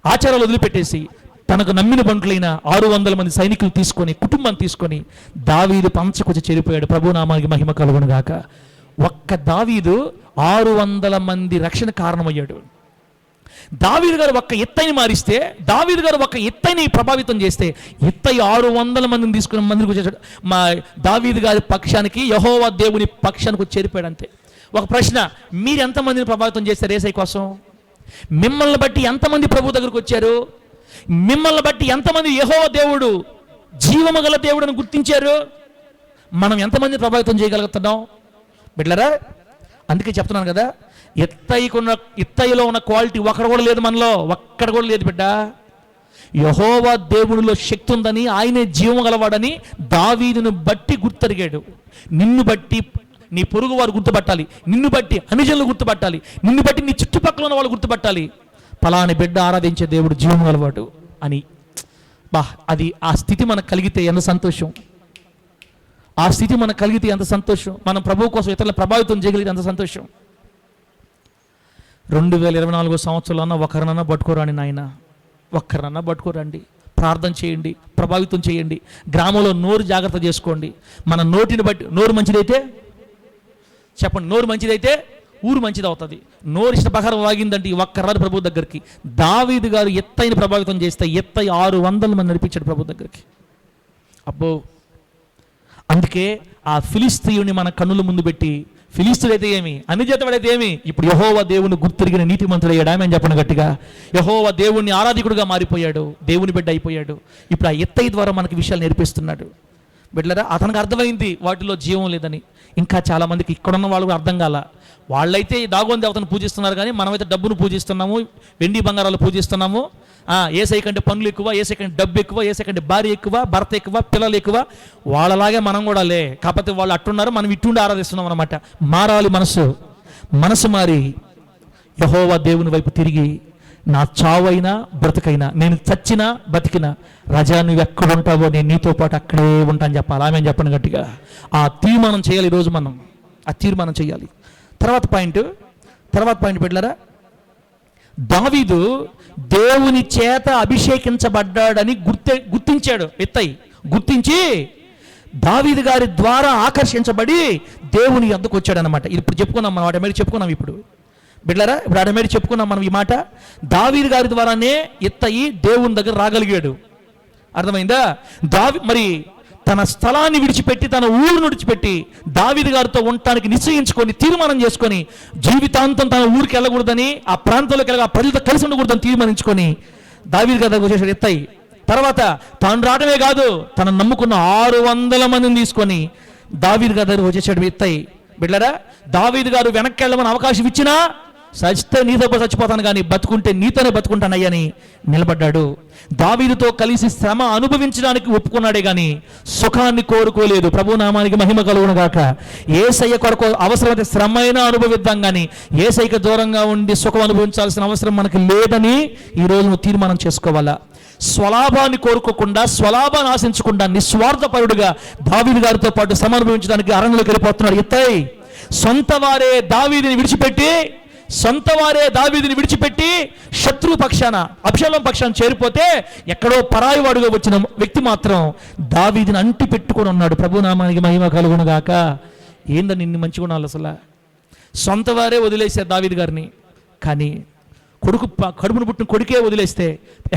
ఆచారాలు వదిలిపెట్టేసి తనకు నమ్మిన బంట్లైన 600 మంది సైనికులు తీసుకొని, కుటుంబాన్ని తీసుకొని దావీదు పంచకొచ్చి చేరిపోయాడు. ప్రభునామానికి మహిమ కలుగును గాక. ఒక్క దావీదు 600 మంది రక్షణ కారణమయ్యాడు. దావీదు గారు ఒక్క ఎత్తైని మారిస్తే, దావీదు గారు ఒక్క ఎత్తైని ప్రభావితం చేస్తే, ఎత్తై 600 మందిని తీసుకుని మందికి వచ్చేసాడు. మా దావీదు గారి పక్షానికి, యెహోవా దేవుని పక్షానికి వచ్చి చేరిపోయాడు. అంతే. ఒక ప్రశ్న, మీరు ఎంతమందిని ప్రభావితం చేస్తారు యేసయ్య కోసం? మిమ్మల్ని బట్టి ఎంతమంది ప్రభు దగ్గరకు వచ్చారు? మిమ్మల్ని బట్టి ఎంతమంది యెహోవా దేవుడు జీవము గల దేవుడని గుర్తించారు? మనం ఎంతమంది ప్రభావితం చేయగలుగుతున్నాం బిడ్డలారా? అందుకే చెప్తున్నాను కదా, ఎత్తయిలో ఉన్న క్వాలిటీ ఒక్కడ కూడా లేదు మనలో, ఒక్కడ కూడా లేదు బిడ్డ. యెహోవా దేవునిలో శక్తి ఉందని, ఆయనే జీవము గలవాడని దావీదును బట్టి గుర్తెరిగాడు. నిన్ను బట్టి నీ పొరుగు వారు గుర్తుపట్టాలి, నిన్ను బట్టి అనుజనులు గుర్తుపట్టాలి, నిన్ను బట్టి నీ చుట్టుపక్కల ఉన్న వాళ్ళు గుర్తుపట్టాలి, ఫలాని బిడ్డ ఆరాధించే దేవుడు జీవము గలవాడు అని. అది ఆ స్థితి మనకు కలిగితే ఎంత సంతోషం! ఆ స్థితి మనకు కలిగితే ఎంత సంతోషం! మనం ప్రభువు కోసం ఇతరులను ప్రభావితం చేయగలిగితే ఎంత సంతోషం! 2024 సంవత్సరంలో ఒకరినన్నా పట్టుకోరాని నాయన, ఒక్కరినన్నా పట్టుకోరండి. ప్రార్థన చేయండి, ప్రభావితం చేయండి. గ్రామంలో నోరు జాగ్రత్త చేసుకోండి. మన నోటిని బట్టి, నోరు మంచిదైతే చెప్పండి, నోరు మంచిదైతే ఊరు మంచిది అవుతుంది. నోరు ఇష్ట ప్రకారం వాగిందంటే ఒక్కరారు ప్రభు దగ్గరికి. దావీదు గారు ఎత్తైన ప్రభావితం చేస్తే 600 మంది నడిపించాడు ప్రభు దగ్గరికి. అబ్బో! అందుకే ఆ ఫిలిస్తీయుని మన కన్నుల ముందు పెట్టి, ఫిలిస్తీయుడైతే ఏమి, అన్యజాతివాడైతే ఏమి, ఇప్పుడు యెహోవా దేవుని గుర్తిరిగిన నీతిమంతుడయ్యాడు. ఆమె చెప్పండి గట్టిగా. యెహోవా దేవుణ్ణి ఆరాధికుడుగా మారిపోయాడు, దేవుని బిడ్డ అయిపోయాడు. ఇప్పుడు ఆ ఎత్తై ద్వారా మనకి విషయాలు నేర్పిస్తున్నాడు. బిడ్డలారా, అతనికి అర్థమైంది వాటిలో జీవం లేదని. ఇంకా చాలామందికి ఇక్కడున్న వాళ్ళు కూడా అర్థం కాల. వాళ్ళైతే దాగోని దేవతను పూజిస్తున్నారు, కానీ మనమైతే డబ్బును పూజిస్తున్నాము, వెండి బంగారాలు పూజిస్తున్నాము. యేసయ్య కంటే పనులు ఎక్కువ, యేసయ్య కంటే డబ్బు ఎక్కువ, యేసయ్య కంటే భార్య ఎక్కువ, భర్త ఎక్కువ, పిల్లలు ఎక్కువ. వాళ్ళలాగే మనం కూడా లే, కాకపోతే వాళ్ళు అట్టున్నారు, మనం ఇట్టుండి ఆరాధిస్తున్నాం అనమాట. మారాలి మనసు మారి యెహోవా దేవుని వైపు తిరిగి, నా చావైనా బ్రతుకైనా, నేను చచ్చినా బతికినా, రాజా నువ్వు ఎక్కడుంటావో నేను నీతో పాటు అక్కడే ఉంటాను చెప్పాలి. ఆమె చెప్పండి గట్టిగా. ఆ తీర్మానం చేయాలి ఈరోజు మనం, ఆ తీర్మానం చేయాలి. తర్వాత పాయింట్ బిడ్డలారా, దావీదు దేవుని చేత అభిషేకించబడ్డాడని గుర్తించాడు. గుర్తించి దావీదు గారి ద్వారా ఆకర్షించబడి దేవుని యొద్దకు వచ్చాడు అనమాట. ఇప్పుడు చెప్పుకున్నాం మనం, వాటి మీద చెప్పుకున్నాం. ఇప్పుడు బిడ్డలారా, ఇప్పుడు వాటి మీద చెప్పుకున్నాం మనం ఈ మాట. దావీదు గారి ద్వారానే ఎత్తయి దేవుని దగ్గర రాగలిగాడు. అర్థమైందా? మరి తన స్థలాన్ని విడిచిపెట్టి, తన ఊరును విడిచిపెట్టి దావీదు గారితో ఉండటానికి నిశ్చయించుకొని, తీర్మానం చేసుకొని, జీవితాంతం తన ఊరికి వెళ్ళకూడదని, ఆ ప్రాంతంలోకి వెళ్ళి ఆ ప్రజలతో కలిసి ఉండకూడదని తీర్మానించుకొని దావీదు గారి దగ్గర వచ్చేసాడు ఎత్తయి. తర్వాత తాను రావడమే కాదు, తను నమ్ముకున్న 600 మందిని తీసుకొని దావీదు గారి దగ్గర వచ్చేసాడు ఎత్తయి. బిడ్డలారా, దావీదు గారు వెనక్కి వెళ్ళమని అవకాశం ఇచ్చినా, చచ్చితే నీతో చచ్చిపోతాను కానీ బతుకుంటే నీతోనే బతుకుంటానయ్యని నిలబడ్డాడు. దావీదుతో కలిసి శ్రమ అనుభవించడానికి ఒప్పుకున్నాడే కానీ సుఖాన్ని కోరుకోలేదు. ప్రభు నామానికి మహిమ కలుగును గాక. యేసయ్య కొరకు అవసరమైతే శ్రమ అయినా అనుభవిద్దాం, కానీ యేసయ్యకి దూరంగా ఉండి సుఖం అనుభవించాల్సిన అవసరం మనకి లేదని ఈరోజు నువ్వు తీర్మానం చేసుకోవాలా. స్వలాభాన్ని కోరుకోకుండా, స్వలాభాన్ని ఆశించకుండా నిస్వార్థపరుడుగా దావీదు గారితో పాటు శ్రమ అనుభవించడానికి అరణ్యంలోకి వెళ్ళిపోతున్నాడు ఎత్తై. సొంత వారే దావీదుని విడిచిపెట్టి శత్రు పక్షాన, అబ్షాలోము పక్షాన చేరిపోతే, ఎక్కడో పరాయి వాడుగా వచ్చిన వ్యక్తి మాత్రం దావీదుని అంటి పెట్టుకొని ఉన్నాడు. ప్రభునామానికి మహిమ కలుగును గాక. ఏందని ఇన్ని మంచి గుణాలు అసలు! సొంత వారే వదిలేశారు దావీదు గారిని, కానీ కడుపును పుట్టిన కొడుకే వదిలేస్తే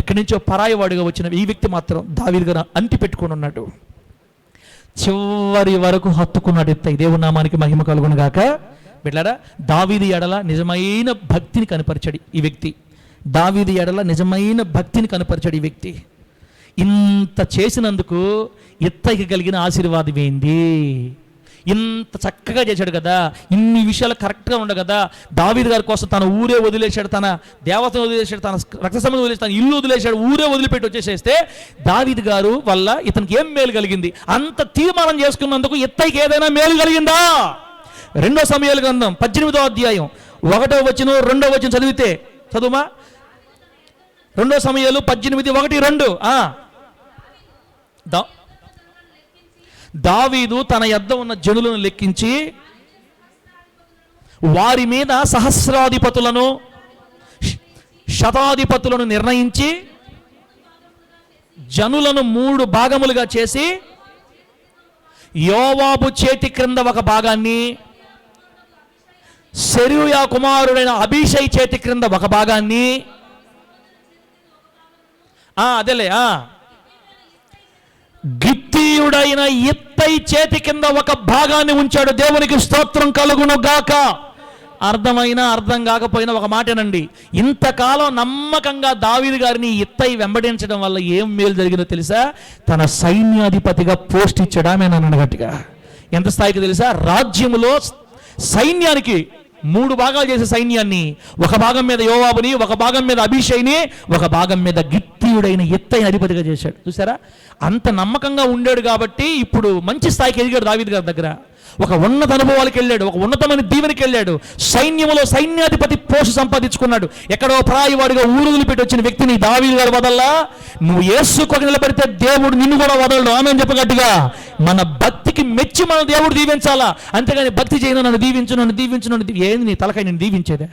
ఎక్కడి నుంచో పరాయి వాడుగా వచ్చిన ఈ వ్యక్తి మాత్రం దావీదు గారు అంటి పెట్టుకొని ఉన్నాడు. చివరి వరకు హత్తుకున్నాడు ఎత్తయి. దేవుని నామానికి మహిమ కలుగును గాక. బిడ్డలారా, దావీదు ఎడల నిజమైన భక్తిని కనపరిచాడు ఈ వ్యక్తి. దావీదు ఎడల నిజమైన భక్తిని కనపరిచాడు ఈ వ్యక్తి. ఇంత చేసినందుకు ఎత్తయికి కలిగిన ఆశీర్వాదం ఏంది? ఇంత చక్కగా చేశాడు కదా, ఇన్ని విషయాలు కరెక్ట్గా ఉండవు కదా. దావీదు గారి కోసం తన ఊరే వదిలేశాడు, తన దేవతను వదిలేశాడు, తన రక్త సంబంధం వదిలేశాడు, తన ఇల్లు వదిలేశాడు, ఊరే వదిలిపెట్టి వచ్చేసేస్తే దావీదు గారు వల్ల ఇతనికి ఏం మేలు కలిగింది? అంత తీర్మానం చేసుకున్నందుకు ఎత్తయికి ఏదైనా మేలు కలిగిందా? 2 సమూయేలు గ్రంథం 18వ అధ్యాయం 1వ వచనం 2వ వచనం చదివితే, చదువుమా. 2 సమూయేలు 18:1-2. దావీదు తన యొద్ద ఉన్న జనులను లెక్కించి వారి మీద సహస్రాధిపతులను, శతాధిపతులను నిర్ణయించి జనులను 3 భాగములుగా చేసి యోవాబు చేతి క్రింద ఒక భాగాన్ని, సెరూయా కుమారుడైన అబీషై చేతి క్రింద ఒక భాగాన్ని, గిత్తీయుడైన ఇత్తై చేతి కింద ఒక భాగాన్ని ఉంచాడు. దేవునికి స్తోత్రం కలుగును గాక. అర్థమైనా అర్థం కాకపోయినా ఒక మాటేనండి, ఇంతకాలం నమ్మకంగా దావీదు గారిని ఇత్తై వెంబడించడం వల్ల ఏం మేలు జరిగిందో తెలుసా? తన సైన్యాధిపతిగా పోస్ట్ ఇచ్చాడు. ఆమె నన్ను గట్టిగా ఎంత స్థాయికి తెలుసా? రాజ్యములో సైన్యానికి 3 భాగాలు చేసే సైన్యాన్ని, ఒక భాగం మీద యోవాబుని, ఒక భాగం మీద అబీషైని, ఒక భాగం మీద గిత్తీయుడైన ఇత్తైని అధిపతిగా చేశాడు. చూసారా? అంత నమ్మకంగా ఉండాడు కాబట్టి ఇప్పుడు మంచి స్థాయికి ఎదిగాడు దావీదు గారి దగ్గర. ఒక ఉన్నత అనుభవాలకు వెళ్ళాడు, ఒక ఉన్నతమైన దీవెనికి వెళ్ళాడు. సైన్యంలో సైన్యాధిపతి పోస్టు సంపాదించుకున్నాడు. ఎక్కడో పరాయివాడిగా ఊరుదులు పెట్టి వచ్చిన వ్యక్తిని దావీదు గారు వదల్లా. నువ్వు యేసుకు నిలబడితే దేవుడు నిన్ను కూడా వదలడు. ఆమె చెప్పగట్టుగా మన భక్తికి మెచ్చి మన దేవుడు దీవించాలా, అంతేగాని భక్తి చేయను, నన్ను దీవించు, నన్ను దీవించు, ఏంది నీ తలకాయ నేను దీవించేదే?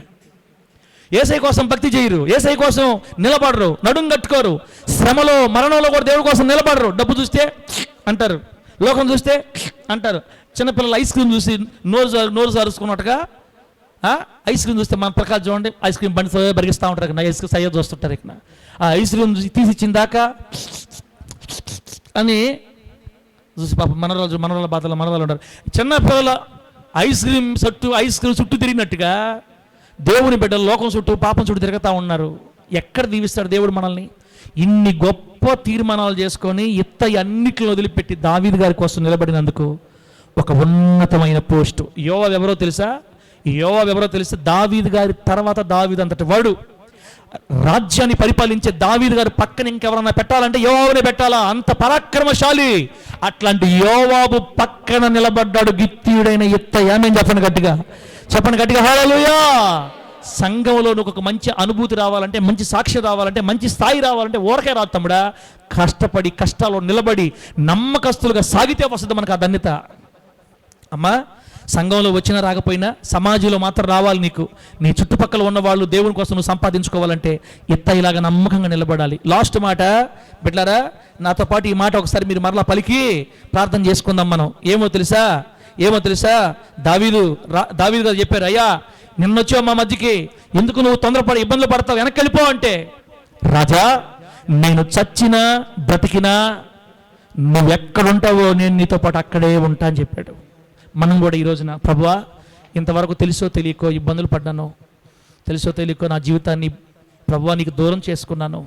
ఏసై కోసం భక్తి చేయరు, ఏసై కోసం నిలబడరు, నడుం కట్టుకోరు, శ్రమలో మరణంలో కూడా దేవుడి కోసం నిలబడరు. డబ్బు చూస్తే అంటారు, లోకం చూస్తే అంటారు. చిన్నపిల్లలు ఐస్ క్రీమ్ చూసి నోరు సారుసుకున్నట్టుగా ఐస్ క్రీమ్ చూస్తే మన ప్రకాశం చూడండి, ఐస్ క్రీమ్ బండి బరిగిస్తూ ఉంటారు. ఇక్కడ ఐస్ క్రీమ్ సయ్యద్ చూస్తుంటారు. ఇక్కడ ఆ ఐస్ క్రీమ్ తీసి ఇచ్చిందాక అని చూసి పాప మనరాళ్ళ బాధలు మనరాళ్ళు ఉంటారు. చిన్నపిల్లల ఐస్ క్రీమ్ చుట్టూ తిరిగినట్టుగా దేవుని బిడ్డలు లోకం చుట్టూ పాపం చుట్టూ తిరుగుతూ ఉన్నారు. ఎక్కడ దీవిస్తాడు దేవుడు మనల్ని? ఇన్ని గొప్ప తీర్మానాలు చేసుకొని అన్నిటిని వదిలిపెట్టి దావీదు గారి కోసం నిలబడినందుకు ఒక ఉన్నతమైన పోస్టు. యోవాబు ఎవరో తెలుసా? దావీదు గారి తర్వాత దావీదు అంతటి వాడు. రాజ్యాన్ని పరిపాలించే దావీదు గారి పక్కన ఇంకెవరన్నా పెట్టాలంటే యోవాబునే పెట్టాలా, అంత పరాక్రమశాలి. అట్లాంటి యోవాబు పక్కన నిలబడ్డాడు గిత్తీయుడైన ఇత్తయి. ఆమేన్ చెప్పండి గట్టిగా హల్లెలూయా. సంఘంలో నువ్వు ఒక మంచి అనుభూతి రావాలంటే, మంచి సాక్ష్యం రావాలంటే, మంచి స్థాయి రావాలంటే ఊరకే రాదు తమ్ముడా. కష్టపడి కష్టాల్లో నిలబడి నమ్మకస్తులుగా సాగితే వస్తుంది మనకు ఆ ధన్యత. అమ్మా, సంఘంలో వచ్చినా రాకపోయినా సమాజంలో మాత్రం రావాలి. నీకు నీ చుట్టుపక్కల ఉన్న వాళ్ళు దేవుని కోసం నువ్వు సంపాదించుకోవాలంటే ఇలాగా నమ్మకంగా నిలబడాలి. లాస్ట్ మాట బిడ్డలారా, నాతో పాటు ఈ మాట ఒకసారి మీరు మరలా పలికి ప్రార్థన చేసుకుందాం మనం. ఏమో తెలుసా దావీదు గారు చెప్పారు, అయ్యా నిన్నొచ్చావు మా మధ్యకి, ఎందుకు నువ్వు తొందరపడి ఇబ్బందులు పడతావు, వెనక్కి వెళ్ళిపో అంటే, రాజా నేను చచ్చినా బ్రతికినా నువ్వెక్కడుంటావో నేను నీతో పాటు అక్కడే ఉంటా అని చెప్పాడు. మనం కూడా ఈ రోజున ప్రభువా, ఇంతవరకు తెలుసో తెలియకో ఇబ్బందులు పడ్డాను, తెలుసో తెలియకో నా జీవితాన్ని ప్రభువా నీకు దూరం చేసుకున్నాను,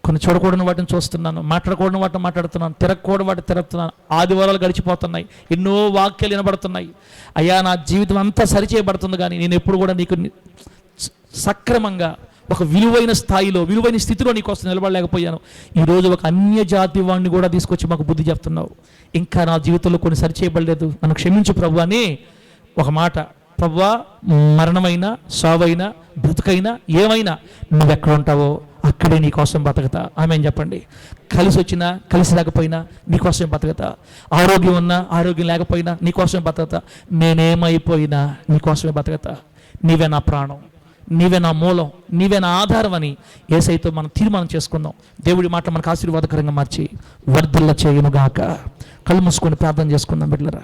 కొన్ని చూడకూడని వాటిని చూస్తున్నాను, మాట్లాడకూడని వాటిని మాట్లాడుతున్నాను, తిరగకూడని వాటిని తిరుగుతున్నాను, ఆదివారాలు గడిచిపోతున్నాయి, ఎన్నో వాక్యాలు వినబడుతున్నాయి. అయ్యా నా జీవితం అంతా సరిచేయబడుతుంది, కానీ నేను ఎప్పుడు కూడా నీకు సక్రమంగా ఒక విలువైన స్థాయిలో విలువైన స్థితిలో నీకోసం నిలబడలేకపోయాను. ఈరోజు ఒక అన్యజాతి వాడిని కూడా తీసుకొచ్చి మాకు బుద్ధి చెప్తున్నావు. ఇంకా నా జీవితంలో కొన్ని సరిచేయబడలేదు, నన్ను క్షమించు ప్రభు అని ఒక మాట. ప్రభువా, మరణమైనా సావైనా బ్రతుకైనా ఏమైనా నువ్వెక్కడ ఉంటావో అక్కడే నీకోసం బతకతా. ఆమేన్ చెప్పండి. కలిసి వచ్చినా కలిసి లేకపోయినా నీకోసం బతకతా, ఆరోగ్యం ఉన్నా ఆరోగ్యం లేకపోయినా నీకోసమే బతకతా, నేనేమైపోయినా నీకోసమే బతకతా. నీవే నా ప్రాణం, నీవే నా మూలం, నీవే నా ఆధారం అని యేసయ్యతో మనం తీర్మానం చేసుకుందాం. దేవుడి మాట మనకు ఆశీర్వాదకరంగా మార్చి వర్ధిల్ల చేయునుగాక. కళ్ళు మూసుకొని ప్రార్థన చేసుకుందాం బిడ్డలారా.